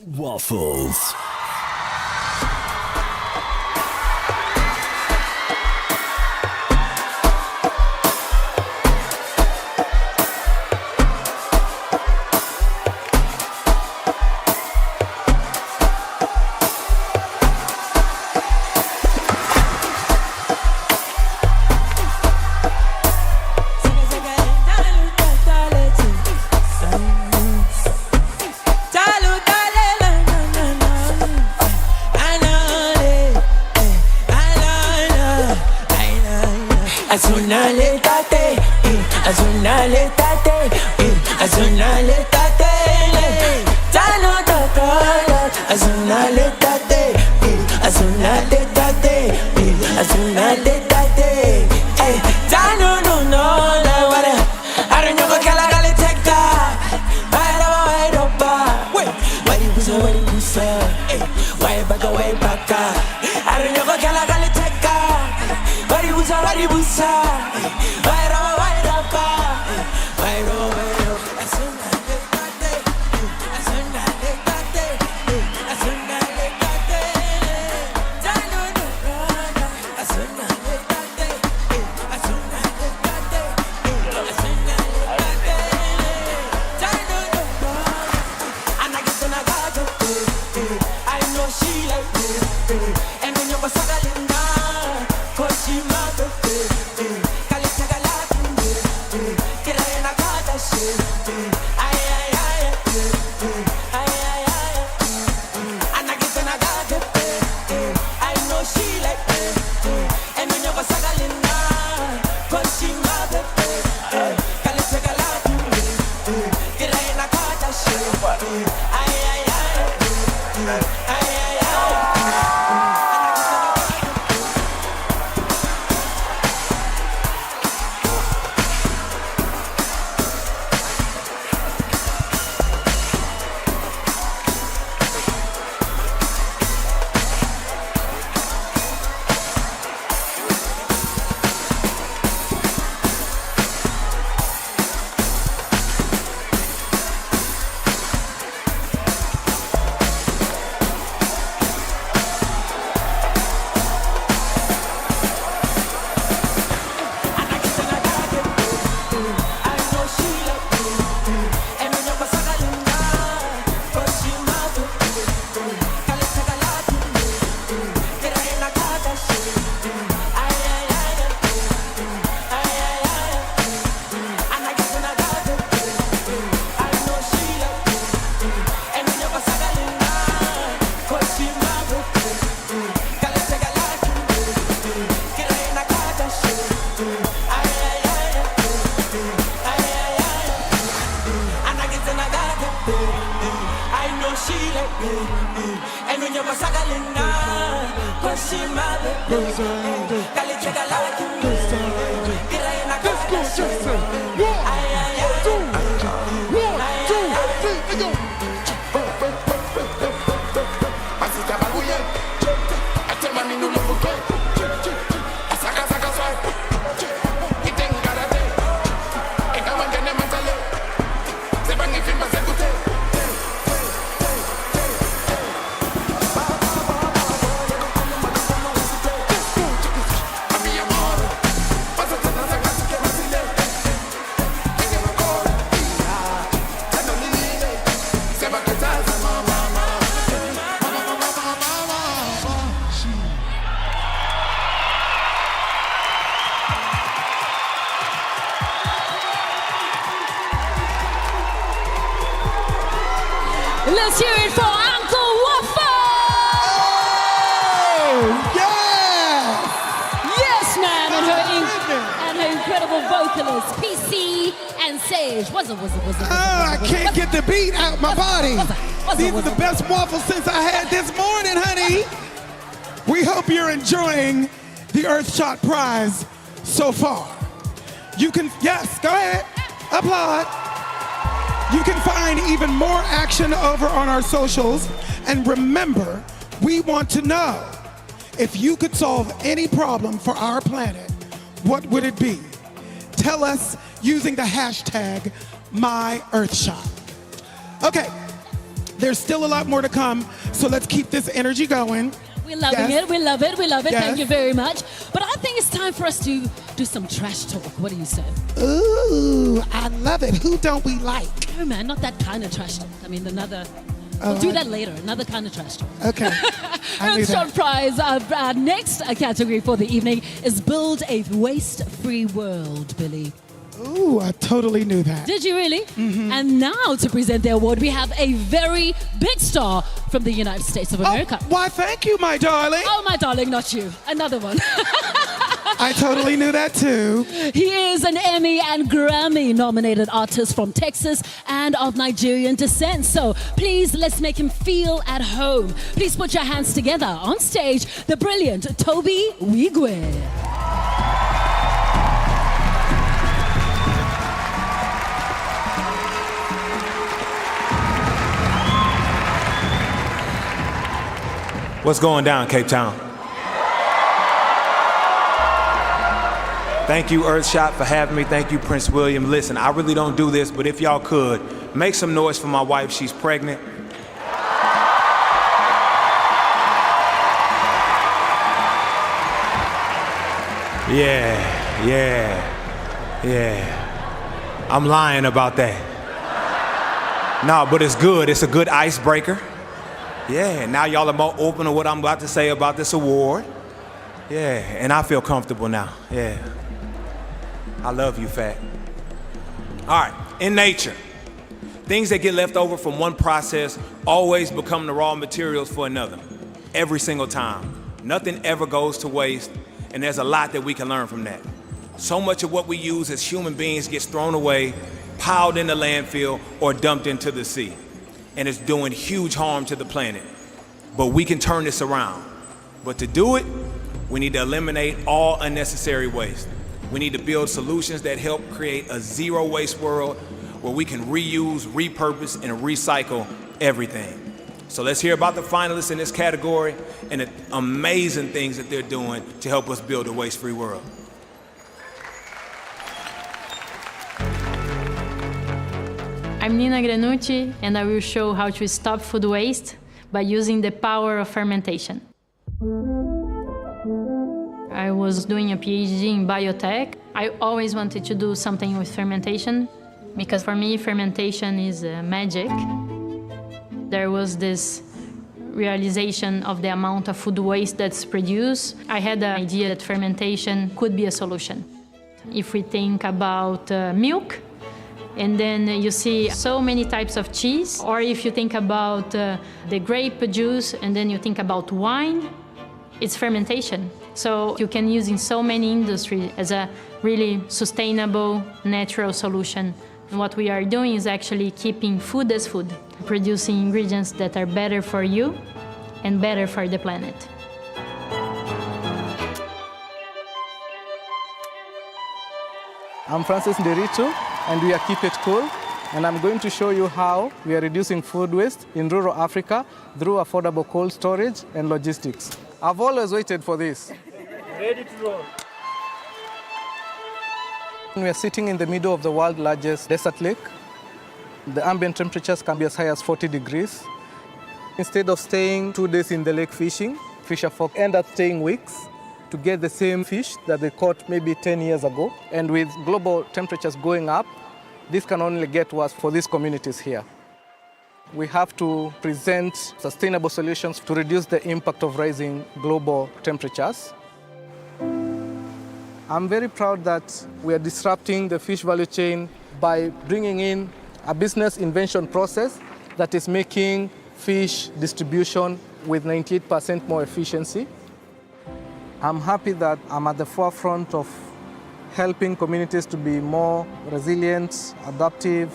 Waffles. Let's hear it for Uncle Waffles! Oh, yes! Yes, man, and her incredible vocalists, PC and Sage. What's up? I can't get the beat out my body. These are the best waffles since I had this morning, honey. We hope you're enjoying the Earthshot Prize so far. You can, yes, go ahead, applaud. You can find even more action over on our socials. And remember, we want to know, if you could solve any problem for our planet, what would it be? Tell us using the hashtag #MyEarthshot. Okay, there's still a lot more to come, so let's keep this energy going. We're loving it, we love it, we love it. Yes. Thank you very much. But I think it's time for us to do some trash talk. What do you say? Ooh, I love it. Who don't we like? No, man, not that kind of trash talk. I mean, we'll do that later, another kind of trash talk. Okay. Earthshot Prize, our next category for the evening is Build a Waste-Free World, Billy. Ooh, I totally knew that. Did you really? And now to present the award, we have a very big star from the United States of America. Why, thank you, my darling. Oh, my darling, not you. Another one. I totally knew that too. He is an Emmy and Grammy nominated artist from Texas and of Nigerian descent. So please, let's make him feel at home. Please put your hands together. On stage, the brilliant Tobe Nwigwe. What's going down, Cape Town? Thank you, Earthshot, for having me. Thank you, Prince William. Listen, I really don't do this, but if y'all could, make some noise for my wife. She's pregnant. Yeah. I'm lying about that. No, but it's good. It's a good icebreaker. Yeah, now y'all are more open to what I'm about to say about this award. Yeah, and I feel comfortable now. Yeah. I love you, Fat. All right, in nature, things that get left over from one process always become the raw materials for another. Every single time. Nothing ever goes to waste, and there's a lot that we can learn from that. So much of what we use as human beings gets thrown away, piled in the landfill, or dumped into the sea. And it's doing huge harm to the planet. But we can turn this around. But to do it, we need to eliminate all unnecessary waste. We need to build solutions that help create a zero waste world where we can reuse, repurpose, and recycle everything. So let's hear about the finalists in this category and the amazing things that they're doing to help us build a waste-free world. I'm Nina Granucci, and I will show how to stop food waste by using the power of fermentation. I was doing a PhD in biotech. I always wanted to do something with fermentation because for me, fermentation is magic. There was this realization of the amount of food waste that's produced. I had the idea that fermentation could be a solution. If we think about milk, and then you see so many types of cheese, or if you think about the grape juice, and then you think about wine, it's fermentation. So you can use in so many industries as a really sustainable, natural solution. And what we are doing is actually keeping food as food, producing ingredients that are better for you and better for the planet. I'm Francis Nderitu, and we are Keep It Cool, and I'm going to show you how we are reducing food waste in rural Africa through affordable cold storage and logistics. I've always waited for this. Ready to roll. We are sitting in the middle of the world's largest desert lake. The ambient temperatures can be as high as 40 degrees. Instead of staying 2 days in the lake fishing, fisher folk end up staying weeks to get the same fish that they caught maybe 10 years ago. And with global temperatures going up, this can only get worse for these communities here. We have to present sustainable solutions to reduce the impact of rising global temperatures. I'm very proud that we are disrupting the fish value chain by bringing in a business invention process that is making fish distribution with 98% more efficiency. I'm happy that I'm at the forefront of helping communities to be more resilient, adaptive,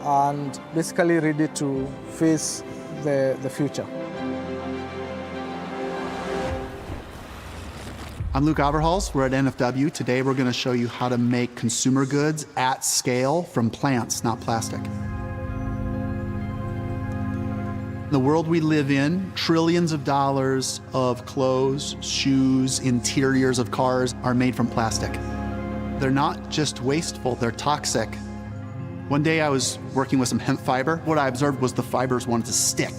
and basically ready to face the future. I'm Luke Aberhals. We're at NFW. Today we're going to show you how to make consumer goods at scale from plants, not plastic. The world we live in, trillions of dollars of clothes, shoes, interiors of cars are made from plastic. They're not just wasteful, they're toxic. One day I was working with some hemp fiber. What I observed was the fibers wanted to stick.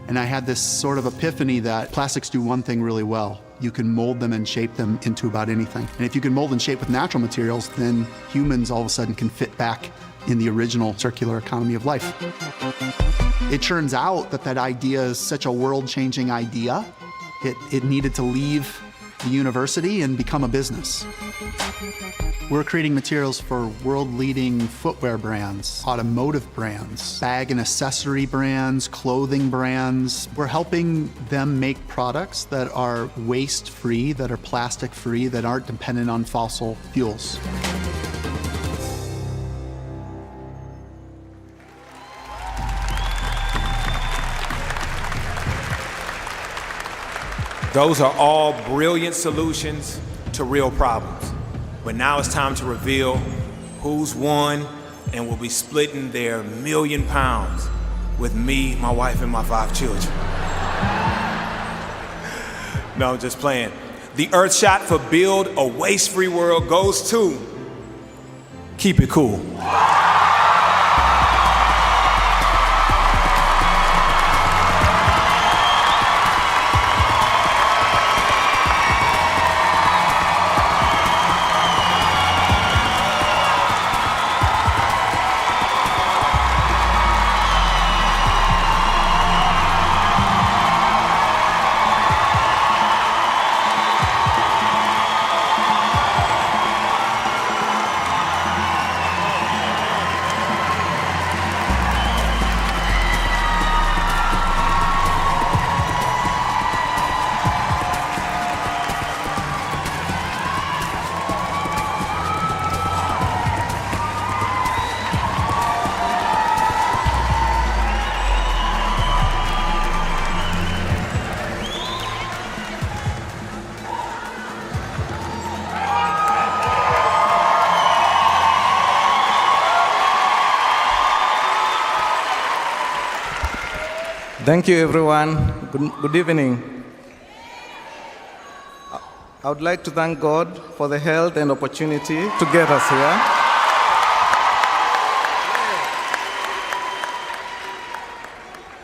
And I had this sort of epiphany that plastics do one thing really well. You can mold them and shape them into about anything. And if you can mold and shape with natural materials, then humans all of a sudden can fit back in the original circular economy of life. It turns out that that idea is such a world-changing idea. It needed to leave the university and become a business. We're creating materials for world-leading footwear brands, automotive brands, bag and accessory brands, clothing brands. We're helping them make products that are waste-free, that are plastic-free, that aren't dependent on fossil fuels. Those are all brilliant solutions to real problems. But now it's time to reveal who's won and will be splitting their £1 million with me, my wife, and my 5 children. No, I'm just playing. The Earthshot for Build a Waste-Free World goes to Keep It Cool. Thank you, everyone. Good evening. I would like to thank God for the health and opportunity to get us here.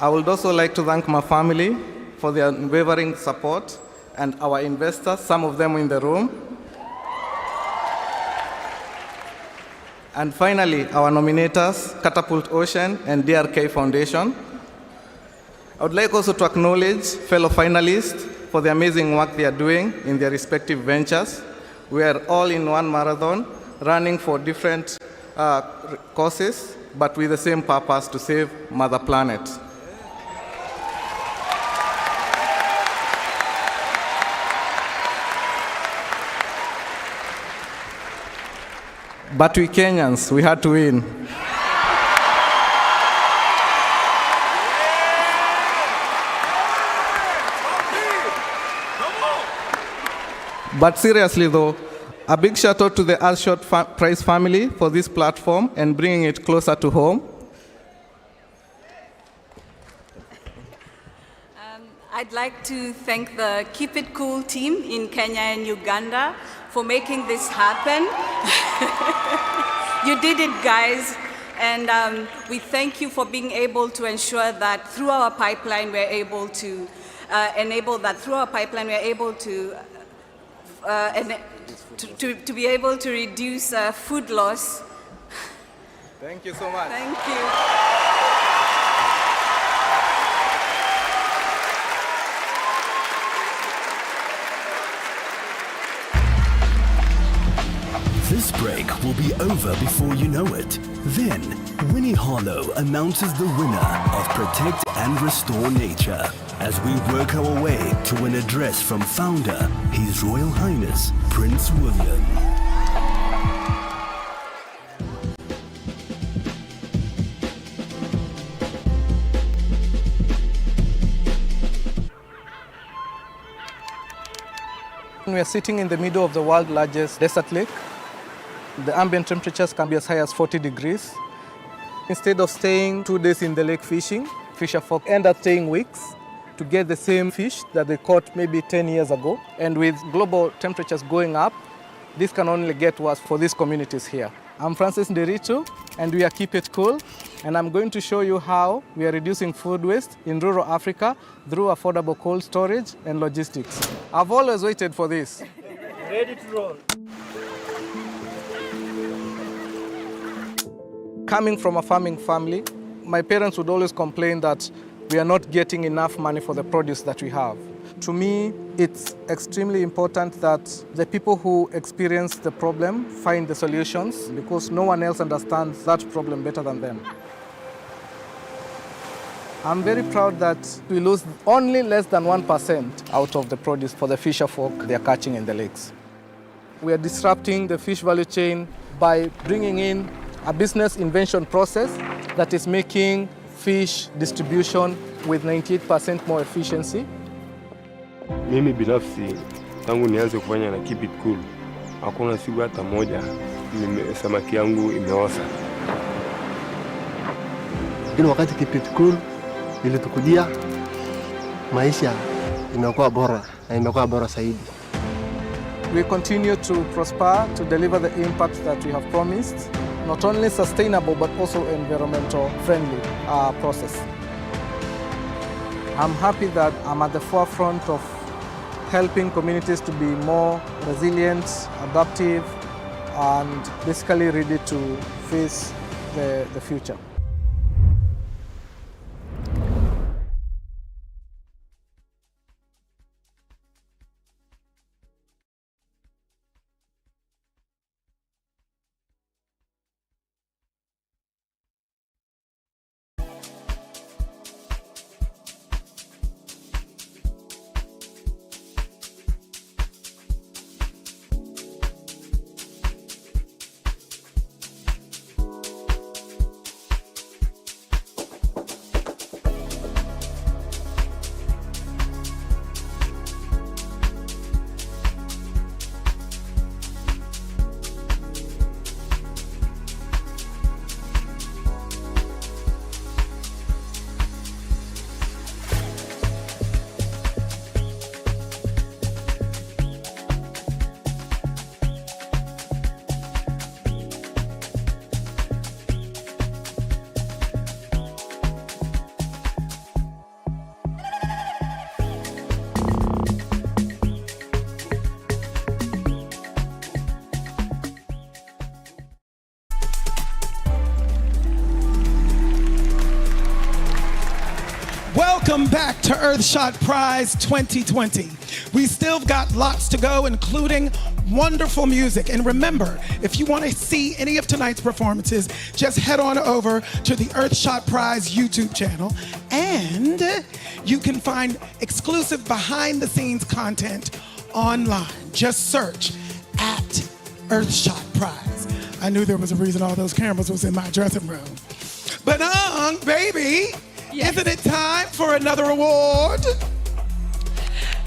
I would also like to thank my family for their unwavering support and our investors, some of them in the room. And finally, our nominators, Catapult Ocean and DRK Foundation. I would like also to acknowledge fellow finalists for the amazing work they are doing in their respective ventures. We are all in one marathon, running for different causes, but with the same purpose, to save Mother Planet. But we Kenyans, we had to win. But seriously though, a big shout out to the Earthshot Prize family for this platform and bringing it closer to home. I'd like to thank the Keep It Cool team in Kenya and Uganda for making this happen. You did it, guys. And we thank you for being able to ensure that through our pipeline we're able to to be able to reduce food loss. Thank you so much. Thank you. This break will be over before you know it. Then, Winnie Harlow announces the winner of Protect and Restore Nature as we work our way to an address from founder, His Royal Highness Prince William. We are sitting in the middle of the world's largest desert lake. The ambient temperatures can be as high as 40 degrees. Instead of staying 2 days in the lake fishing, fisher folk end up staying weeks to get the same fish that they caught maybe 10 years ago. And with global temperatures going up, this can only get worse for these communities here. I'm Francis Nderitu, and we are Keep It Cool, and I'm going to show you how we are reducing food waste in rural Africa through affordable cold storage and logistics. I've always waited for this. Ready to roll. Coming from a farming family, my parents would always complain that we are not getting enough money for the produce that we have. To me, it's extremely important that the people who experience the problem find the solutions, because no one else understands that problem better than them. I'm very proud that we lose only less than 1% out of the produce for the fisher folk they are catching in the lakes. We are disrupting the fish value chain by bringing in a business invention process that is making fish distribution with 98% more efficiency. Mimi binafsi tangu nianze kufanya na Keep It Cool, hakuna siku hata moja samaki yangu imeosa. Lakini wakati Keep It Cool ilitukujia, maisha imekuwa bora na imekuwa bora zaidi. We continue to prosper to deliver the impact that we have promised, not only sustainable but also environmental friendly process. I'm happy that I'm at the forefront of helping communities to be more resilient, adaptive, and basically ready to face the future. Welcome back to Earthshot Prize 2020. We still got lots to go, including wonderful music. And remember, if you want to see any of tonight's performances, just head on over to the Earthshot Prize YouTube channel, and you can find exclusive behind-the-scenes content online. Just search at Earthshot Prize. I knew there was a reason all those cameras was in my dressing room. But baby, yes. Isn't it time for another award?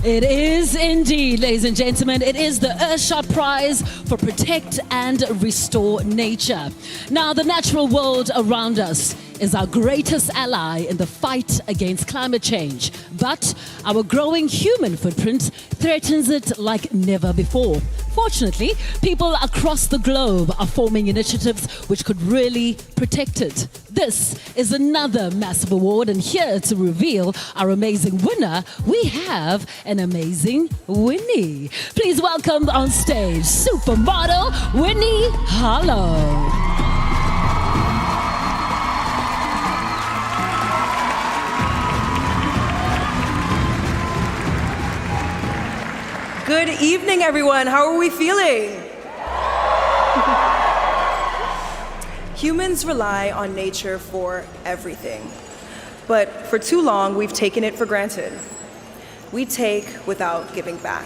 It is indeed, ladies and gentlemen. It is the Earthshot Prize for Protect and Restore Nature. Now, the natural world around us is our greatest ally in the fight against climate change. But our growing human footprint threatens it like never before. Fortunately, people across the globe are forming initiatives which could really protect it. This is another massive award, and here to reveal our amazing winner, we have an amazing Winnie. Please welcome on stage supermodel Winnie Harlow. Good evening, everyone. How are we feeling? Humans rely on nature for everything, but for too long, we've taken it for granted. We take without giving back.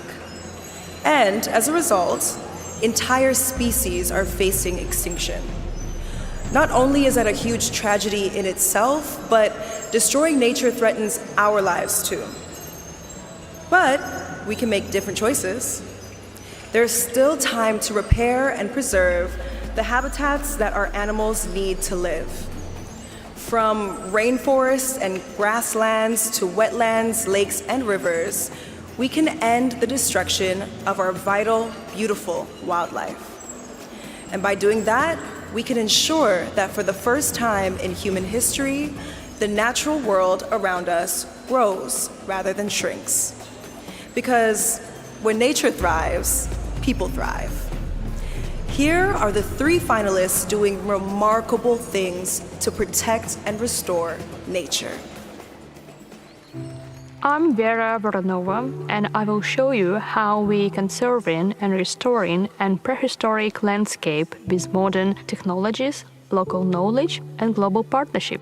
And as a result, entire species are facing extinction. Not only is that a huge tragedy in itself, but destroying nature threatens our lives too. But we can make different choices. There's still time to repair and preserve the habitats that our animals need to live. From rainforests and grasslands to wetlands, lakes, and rivers, we can end the destruction of our vital, beautiful wildlife. And by doing that, we can ensure that for the first time in human history, the natural world around us grows rather than shrinks. Because when nature thrives, people thrive. Here are the 3 finalists doing remarkable things to protect and restore nature. I'm Vera Voronova, and I will show you how we conserving and restoring a prehistoric landscape with modern technologies, local knowledge, and global partnership.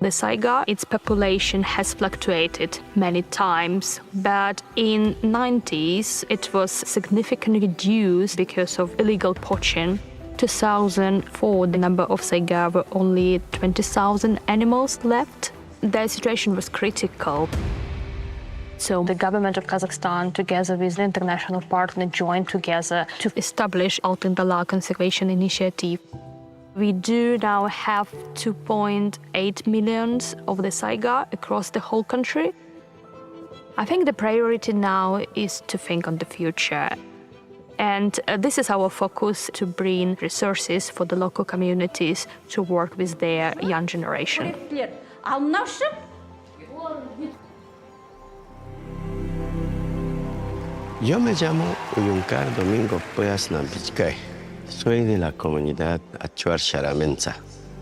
The Saiga, its population has fluctuated many times, but in 90s it was significantly reduced because of illegal poaching. 2004, the number of Saiga were only 20,000 animals left. The situation was critical. So the government of Kazakhstan, together with the international partner, joined together to establish Altyn Dala Conservation Initiative. We do now have 2.8 million of the Saiga across the whole country. I think the priority now is to think on the future. And this is our focus, to bring resources for the local communities to work with their young generation. Yo me llamo Uyuncar Domingo Pueas Nambichkay. Soy de la comunidad Achuar Xaramensa.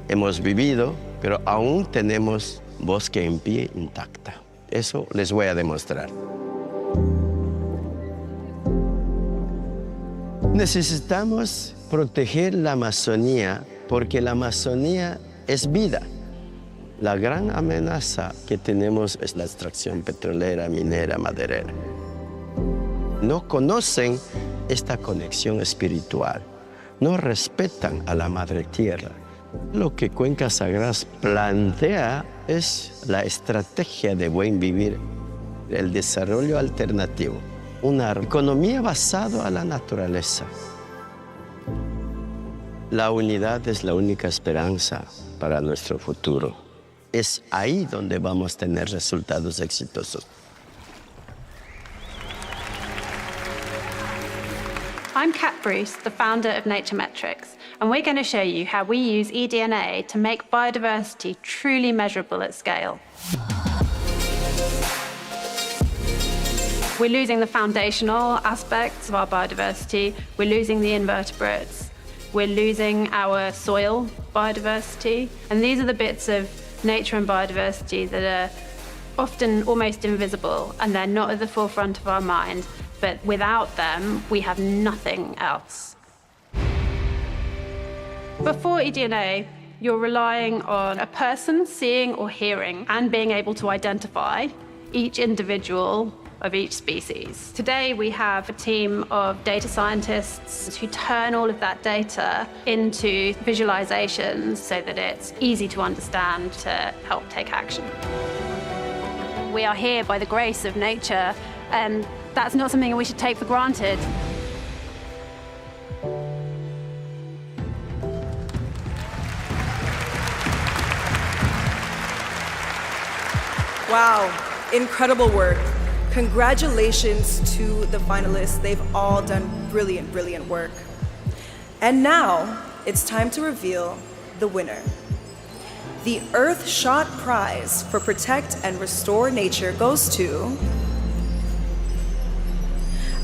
Hemos vivido, pero aún tenemos bosque en pie intacta. Eso les voy a demostrar. Necesitamos proteger la Amazonía porque la Amazonía es vida. La gran amenaza que tenemos es la extracción petrolera, minera, maderera. No conocen esta conexión espiritual. No respetan a la madre tierra. Lo que Cuencas Sagradas plantea es la estrategia de buen vivir, el desarrollo alternativo, una economía basada a la naturaleza. La unidad es la única esperanza para nuestro futuro. Es ahí donde vamos a tener resultados exitosos. I'm Kat Bruce, the founder of Nature Metrics, and we're going to show you how we use eDNA to make biodiversity truly measurable at scale. We're losing the foundational aspects of our biodiversity, we're losing the invertebrates, we're losing our soil biodiversity, and these are the bits of nature and biodiversity that are often almost invisible, and they're not at the forefront of our mind. But without them, we have nothing else. Before eDNA, you're relying on a person seeing or hearing and being able to identify each individual of each species. Today, we have a team of data scientists who turn all of that data into visualizations so that it's easy to understand to help take action. we are here by the grace of nature, and that's not something we should take for granted. Wow, incredible work. Congratulations to the finalists. They've all done brilliant, brilliant work. And now it's time to reveal the winner. The Earthshot Prize for Protect and Restore Nature goes to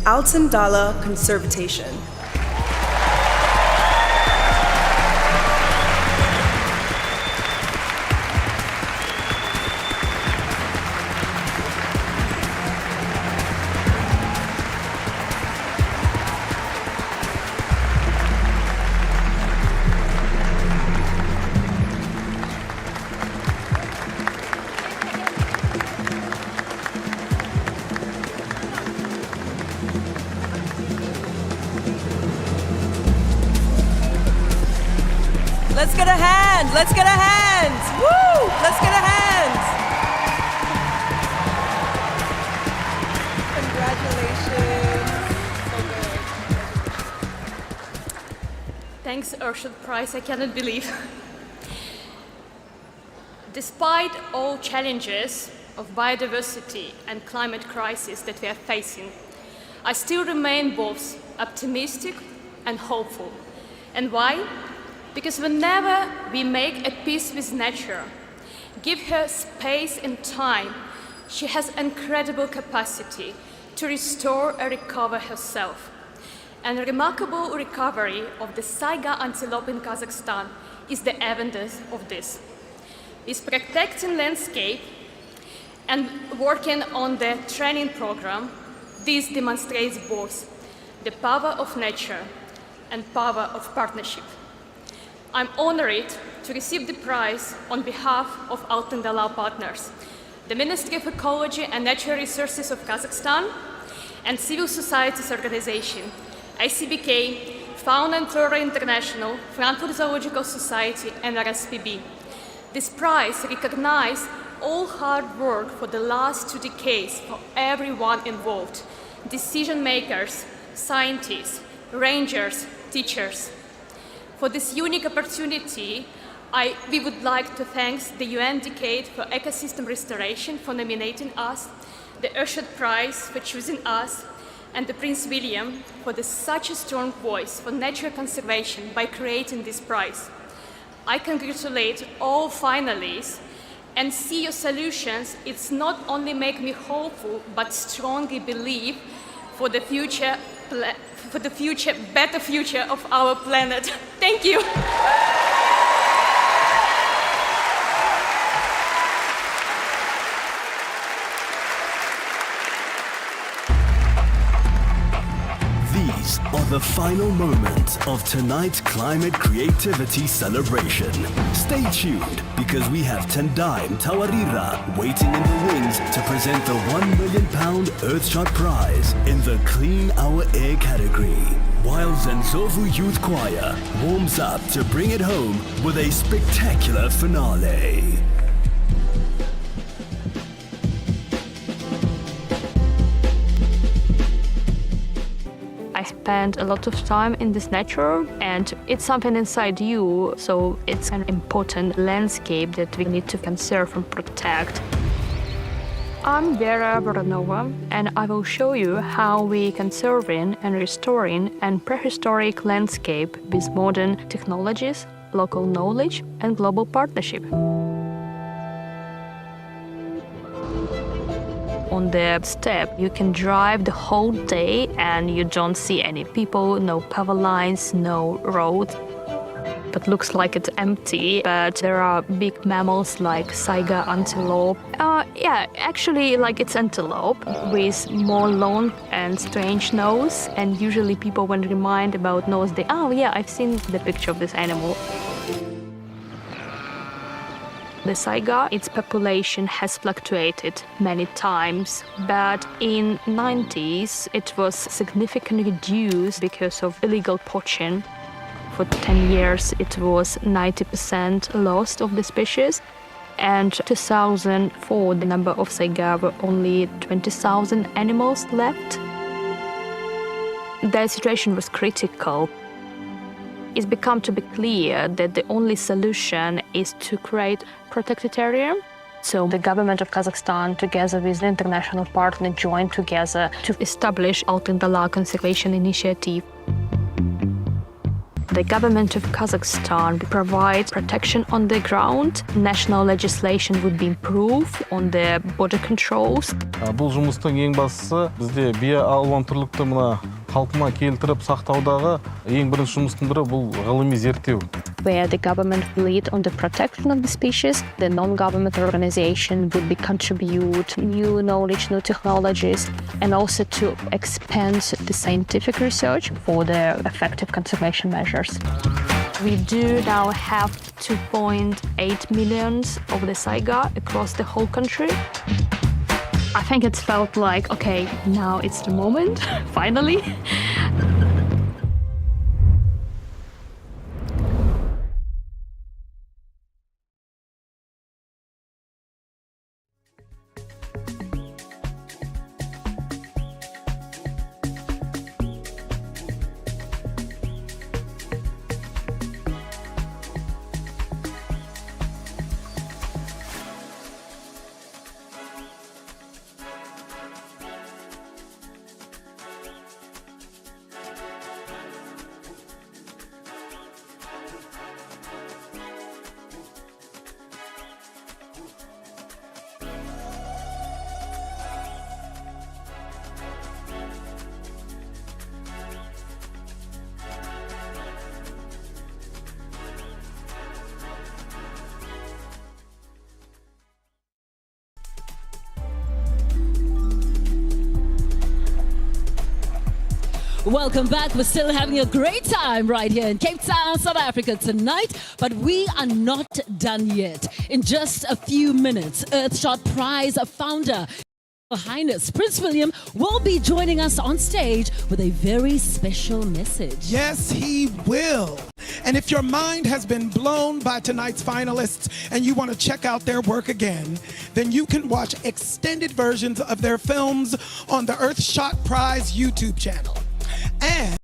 Altandala Conservation. Let's get a hand, let's get a hand. Woo, let's get a hand. Congratulations. Thanks, Earthshot Prize, I cannot believe. Despite all challenges of biodiversity and climate crisis that we are facing, I still remain both optimistic and hopeful. And why? Because whenever we make a peace with nature, give her space and time, she has incredible capacity to restore and recover herself. And a remarkable recovery of the Saiga antelope in Kazakhstan is the evidence of this. With protecting landscape and working on the training program, this demonstrates both the power of nature and power of partnership. I'm honored to receive the prize on behalf of Altandala partners, the Ministry of Ecology and Natural Resources of Kazakhstan, and civil societies organization, ICBK, Fauna and Flora International, Frankfurt Zoological Society, and RSPB. This prize recognizes all hard work for the last 2 decades for everyone involved, decision makers, scientists, rangers, teachers. For this unique opportunity, we would like to thank the UN Decade for Ecosystem Restoration for nominating us, the Earthshot Prize for choosing us, and the Prince William for such a strong voice for nature conservation by creating this prize. I congratulate all finalists and see your solutions. It's not only make me hopeful, but strongly believe for the future, better future of our planet. Thank you. These are the final moments of tonight's Climate Creativity Celebration. Stay tuned, because we have Tendai Mtawarira waiting in the wings to present the £1 million Earthshot Prize in the Clean Our Air category, while Ndlovu Youth Choir warms up to bring it home with a spectacular finale. I spent a lot of time in this nature, and it's something inside you, so it's an important landscape that we need to conserve and protect. I'm Vera Voronova, and I will show you how we conserving and restoring a prehistoric landscape with modern technologies, local knowledge, and global partnership. On the steppe, you can drive the whole day and you don't see any people, no power lines, no road. But looks like it's empty, but there are big mammals like Saiga antelope. Yeah, actually like it's antelope with more long and strange nose, and usually people when remind about nose, they, oh yeah, I've seen the picture of this animal. The Saiga, its population has fluctuated many times, but in 90s it was significantly reduced because of illegal poaching. For 10 years it was 90% lost of the species, And 2004, the number of Saiga were only 20,000 animals left. The situation was critical. It's become to be clear that the only solution is to create protected area. So the government of Kazakhstan, together with the international partner, joined together to establish Altyn Dala Conservation Initiative. The government of Kazakhstan provides protection on the ground. National legislation would be improved on the border controls. Бұл жұмыстың ең бастысы бізде биоалуантүрлілікті мына қалпына келтіріп сақтаудағы ең бірінші жұмыстың бірі бұл ғылыми зерттеу. Where the government will lead on the protection of the species, the non-government organization would be contribute new knowledge, new technologies, and also to expand the scientific research for the effective conservation measures. We do now have 2.8 million of the Saiga across the whole country. I think it's felt like, okay, now it's the moment, finally. Welcome back. We're still having a great time right here in Cape Town, South Africa tonight, but we are not done yet. In just a few minutes, Earthshot Prize founder, Her Highness Prince William, will be joining us on stage with a very special message. Yes, he will. And if your mind has been blown by tonight's finalists and you want to check out their work again, then you can watch extended versions of their films on the Earthshot Prize YouTube channel. And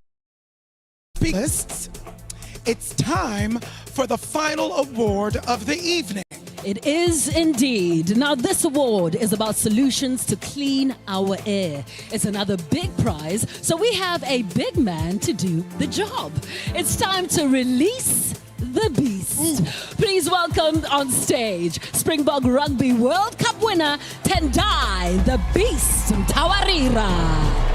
it's time for the final award of the evening. It is indeed. Now, this award is about solutions to clean our air. It's another big prize, so we have a big man to do the job. It's time to release the beast. Please welcome on stage Springbok Rugby World Cup winner, Tendai the Beast Tawarira.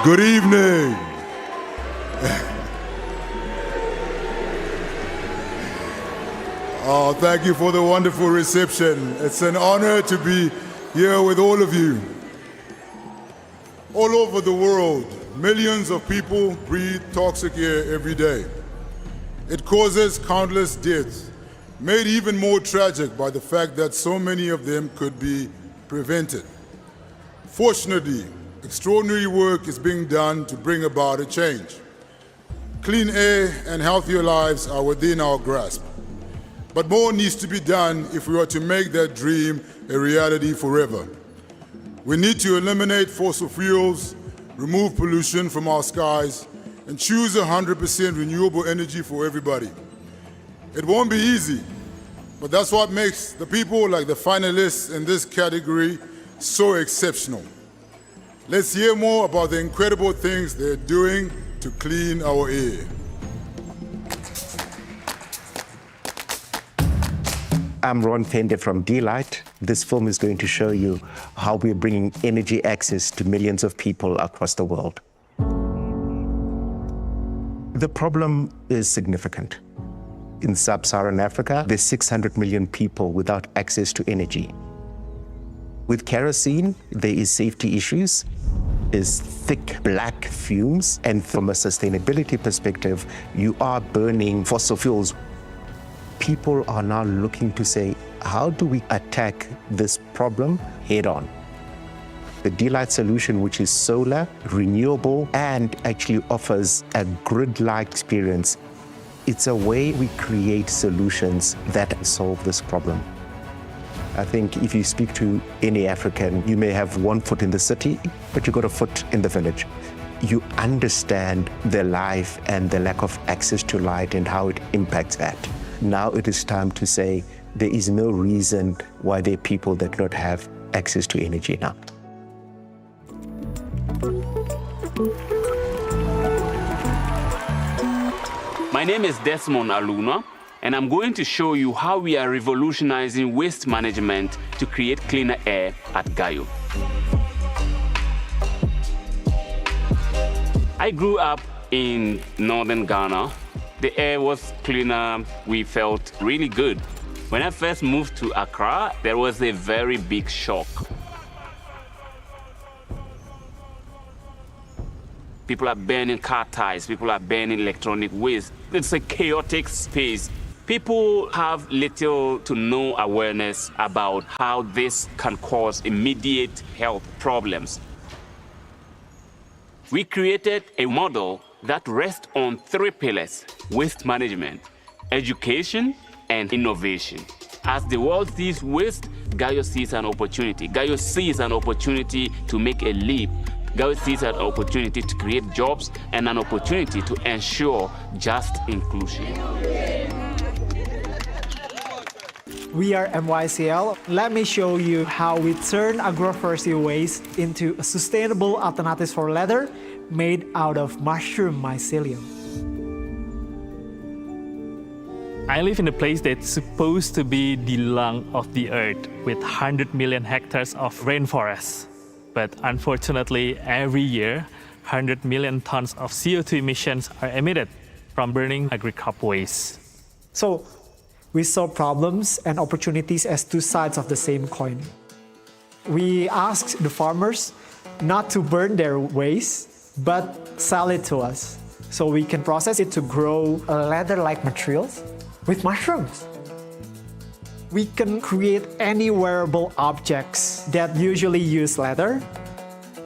Good evening. Oh, thank you for the wonderful reception. It's an honor to be here with all of you. All over the world, millions of people breathe toxic air every day. It causes countless deaths, made even more tragic by the fact that so many of them could be prevented. Fortunately, extraordinary work is being done to bring about a change. Clean air and healthier lives are within our grasp. But more needs to be done if we are to make that dream a reality forever. We need to eliminate fossil fuels, remove pollution from our skies, and choose 100% renewable energy for everybody. It won't be easy, but that's what makes the people like the finalists in this category so exceptional. Let's hear more about the incredible things they're doing to clean our air. I'm Ron Fender from D-Light. This film is going to show you how we're bringing energy access to millions of people across the world. The problem is significant. In sub-Saharan Africa, there's 600 million people without access to energy. With kerosene, there is safety issues, there's thick black fumes, and from a sustainability perspective, you are burning fossil fuels. People are now looking to say, how do we attack this problem head on? the D-Light solution, which is solar, renewable, and actually offers a grid-like experience. It's a way we create solutions that solve this problem. I think if you speak to any African, you may have one foot in the city, but you got a foot in the village. You understand their life and the lack of access to light and how it impacts that. Now it is time to say there is no reason why there are people that do not have access to energy now. My name is Desmond Aluna, and I'm going to show you how we are revolutionizing waste management to create cleaner air at Gayo. I grew up in northern Ghana. The air was cleaner. We felt really good. When I first moved to Accra, there was a very big shock. People are burning car tires, people are burning electronic waste. It's a chaotic space. People have little to no awareness about how this can cause immediate health problems. We created a model that rests on 3 pillars: waste management, education, and innovation. As the world sees waste, Gayo sees an opportunity. Gayo sees an opportunity to make a leap. Gayo sees an opportunity to create jobs and an opportunity to ensure just inclusion. We are MYCL. Let me show you how we turn agroforestry waste into a sustainable alternatives for leather made out of mushroom mycelium. I live in a place that's supposed to be the lung of the earth with 100 million hectares of rainforest. But unfortunately, every year, 100 million tons of CO2 emissions are emitted from burning agri-crop waste. So we saw problems and opportunities as 2 sides of the same coin. We asked the farmers not to burn their waste, but sell it to us so we can process it to grow leather-like materials with mushrooms. We can create any wearable objects that usually use leather.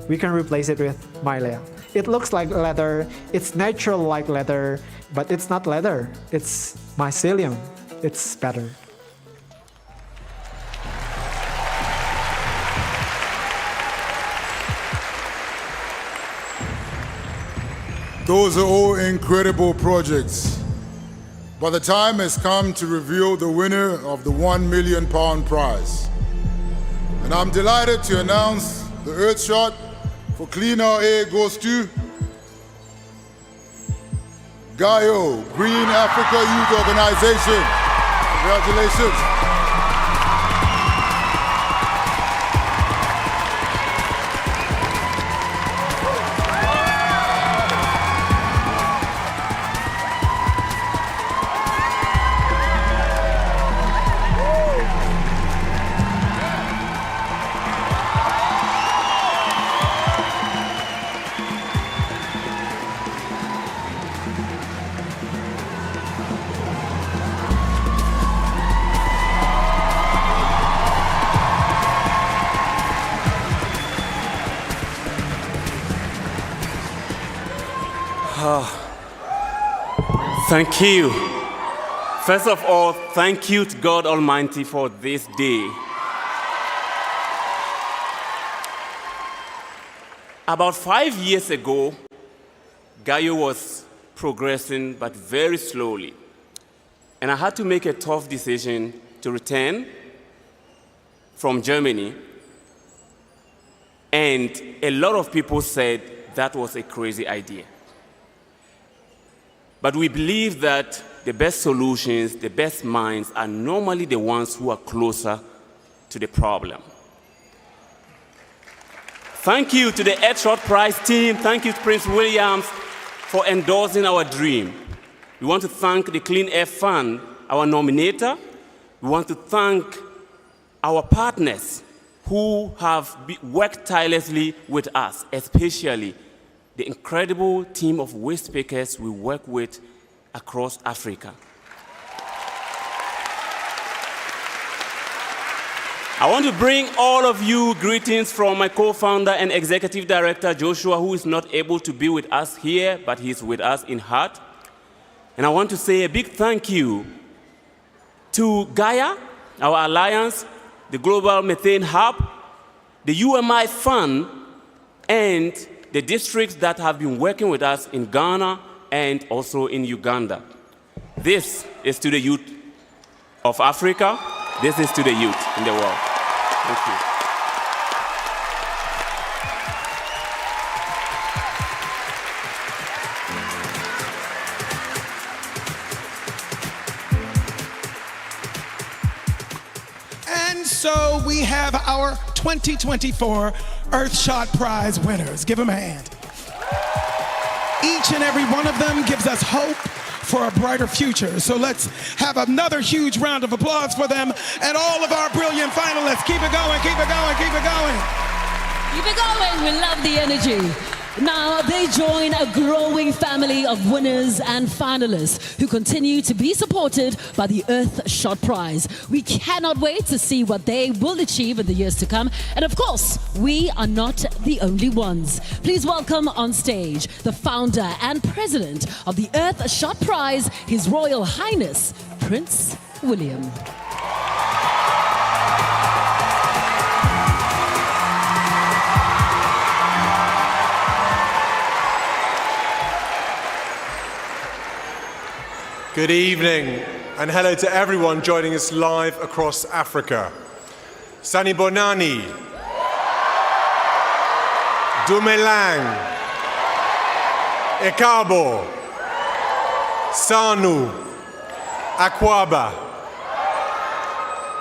We can replace it with mylia. It looks like leather, it's natural like leather, but it's not leather, it's mycelium. It's better. Those are all incredible projects. But the time has come to reveal the winner of the £1 million prize. And I'm delighted to announce the Earthshot for cleaner air goes to Gayo, Green Africa Youth Organization. Congratulations. Thank you. First of all, thank you to God Almighty for this day. About 5 years ago, Gayo was progressing, but very slowly. And I had to make a tough decision to return from Germany. And a lot of people said that was a crazy idea. But we believe that the best solutions, the best minds are normally the ones who are closer to the problem. Thank you to the Earthshot Prize team. Thank you to Prince Williams for endorsing our dream. We want to thank the Clean Air Fund, our nominator. We want to thank our partners who have worked tirelessly with us, especially the incredible team of waste pickers we work with across Africa. I want to bring all of you greetings from my co-founder and executive director, Joshua, who is not able to be with us here, but he's with us in heart. And I want to say a big thank you to Gaia, our alliance, the Global Methane Hub, the UMI Fund, and the districts that have been working with us in Ghana and also in Uganda. This is to the youth of Africa. This is to the youth in the world. Thank you. And so we have our 2024 Earthshot Prize winners. Give them a hand. Each and every one of them gives us hope for a brighter future. So let's have another huge round of applause for them and all of our brilliant finalists. Keep it going, keep it going, keep it going. Keep it going, we love the energy. Now they join a growing family of winners and finalists who continue to be supported by the Earthshot Prize. We cannot wait to see what they will achieve in the years to come. And of course, we are not the only ones. Please welcome on stage the founder and president of the Earthshot Prize, His Royal Highness, Prince William. Good evening, and hello to everyone joining us live across Africa. Sani Bonani, Dumelang, Ekabo, Sanu, Akwaba.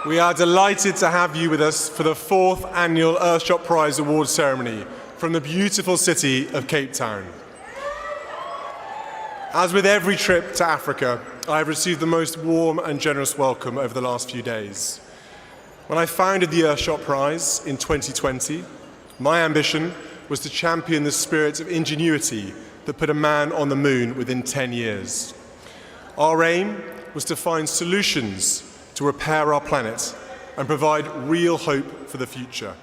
We are delighted to have you with us for the 4th annual Earthshot Prize Awards ceremony from the beautiful city of Cape Town. As with every trip to Africa, I have received the most warm and generous welcome over the last few days. When I founded the Earthshot Prize in 2020, my ambition was to champion the spirit of ingenuity that put a man on the moon within 10 years. Our aim was to find solutions to repair our planet and provide real hope for the future.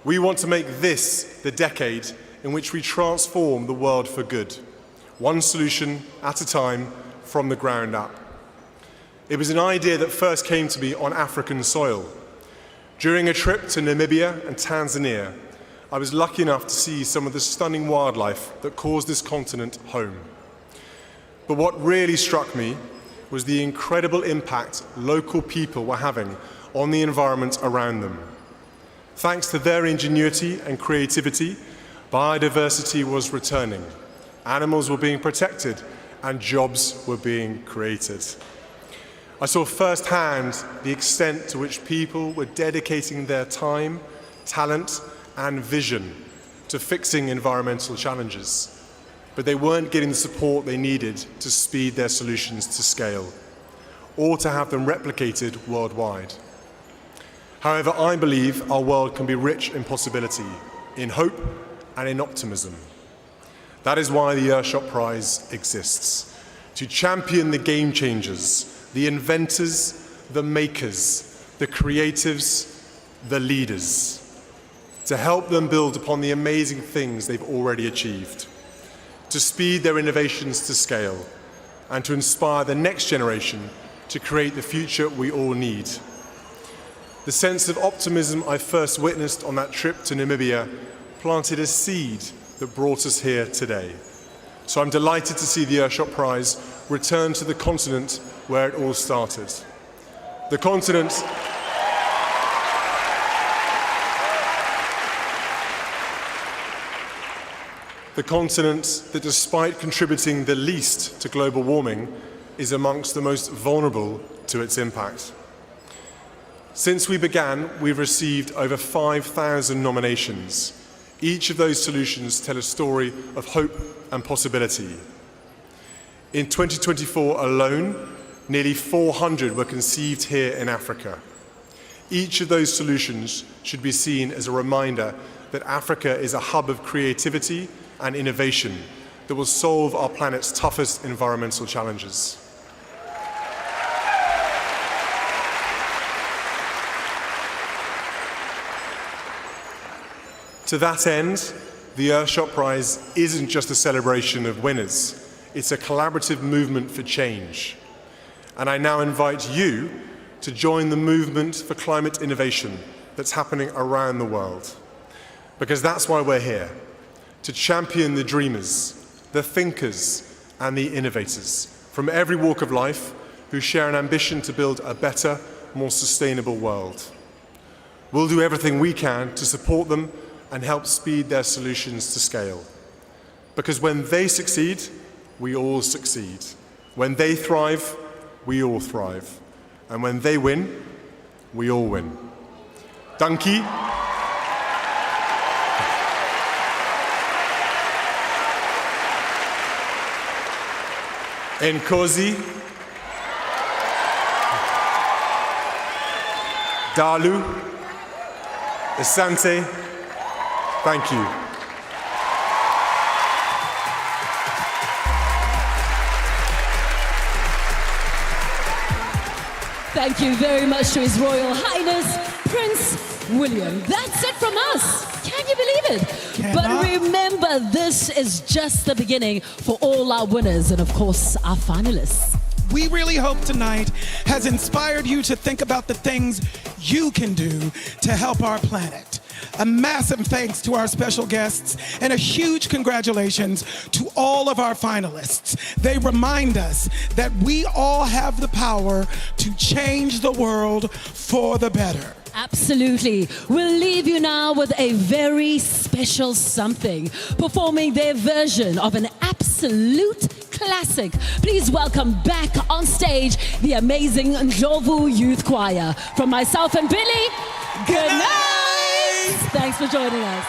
We want to make this the decade in which we transform the world for good, one solution at a time from the ground up. It was an idea that first came to me on African soil. During a trip to Namibia and Tanzania, I was lucky enough to see some of the stunning wildlife that calls this continent home. But what really struck me was the incredible impact local people were having on the environment around them. Thanks to their ingenuity and creativity, biodiversity was returning. Animals were being protected and jobs were being created. I saw firsthand the extent to which people were dedicating their time, talent, and vision to fixing environmental challenges, but they weren't getting the support they needed to speed their solutions to scale, or to have them replicated worldwide. However, I believe our world can be rich in possibility, in hope, and in optimism. That is why the Earthshot Prize exists, to champion the game changers, the inventors, the makers, the creatives, the leaders, to help them build upon the amazing things they've already achieved, to speed their innovations to scale, and to inspire the next generation to create the future we all need. The sense of optimism I first witnessed on that trip to Namibia planted a seed that brought us here today. So I'm delighted to see the Earthshot Prize return to the continent where it all started. The continent that, despite contributing the least to global warming, is amongst the most vulnerable to its impact. Since we began, we've received over 5,000 nominations. Each of those solutions tell a story of hope and possibility. In 2024 alone, nearly 400 were conceived here in Africa. Each of those solutions should be seen as a reminder that Africa is a hub of creativity and innovation that will solve our planet's toughest environmental challenges. To that end, the Earthshot Prize isn't just a celebration of winners. It's a collaborative movement for change. And I now invite you to join the movement for climate innovation that's happening around the world. Because that's why we're here, to champion the dreamers, the thinkers, and the innovators from every walk of life who share an ambition to build a better, more sustainable world. We'll do everything we can to support them and help speed their solutions to scale. Because when they succeed, we all succeed. When they thrive, we all thrive. And when they win, we all win. Dankie. Nkosi. Dalu. Asante. Thank you. Thank you very much to His Royal Highness, Prince William. That's it from us. Can you believe it? But remember, this is just the beginning for all our winners and, of course, our finalists. We really hope tonight has inspired you to think about the things you can do to help our planet. A massive thanks to our special guests and a huge congratulations to all of our finalists. They remind us that we all have the power to change the world for the better. Absolutely. We'll leave you now with a very special something, performing their version of an absolute classic. Please welcome back on stage the amazing Ndlovu Youth Choir. From myself and Billy, good night. Thanks for joining us.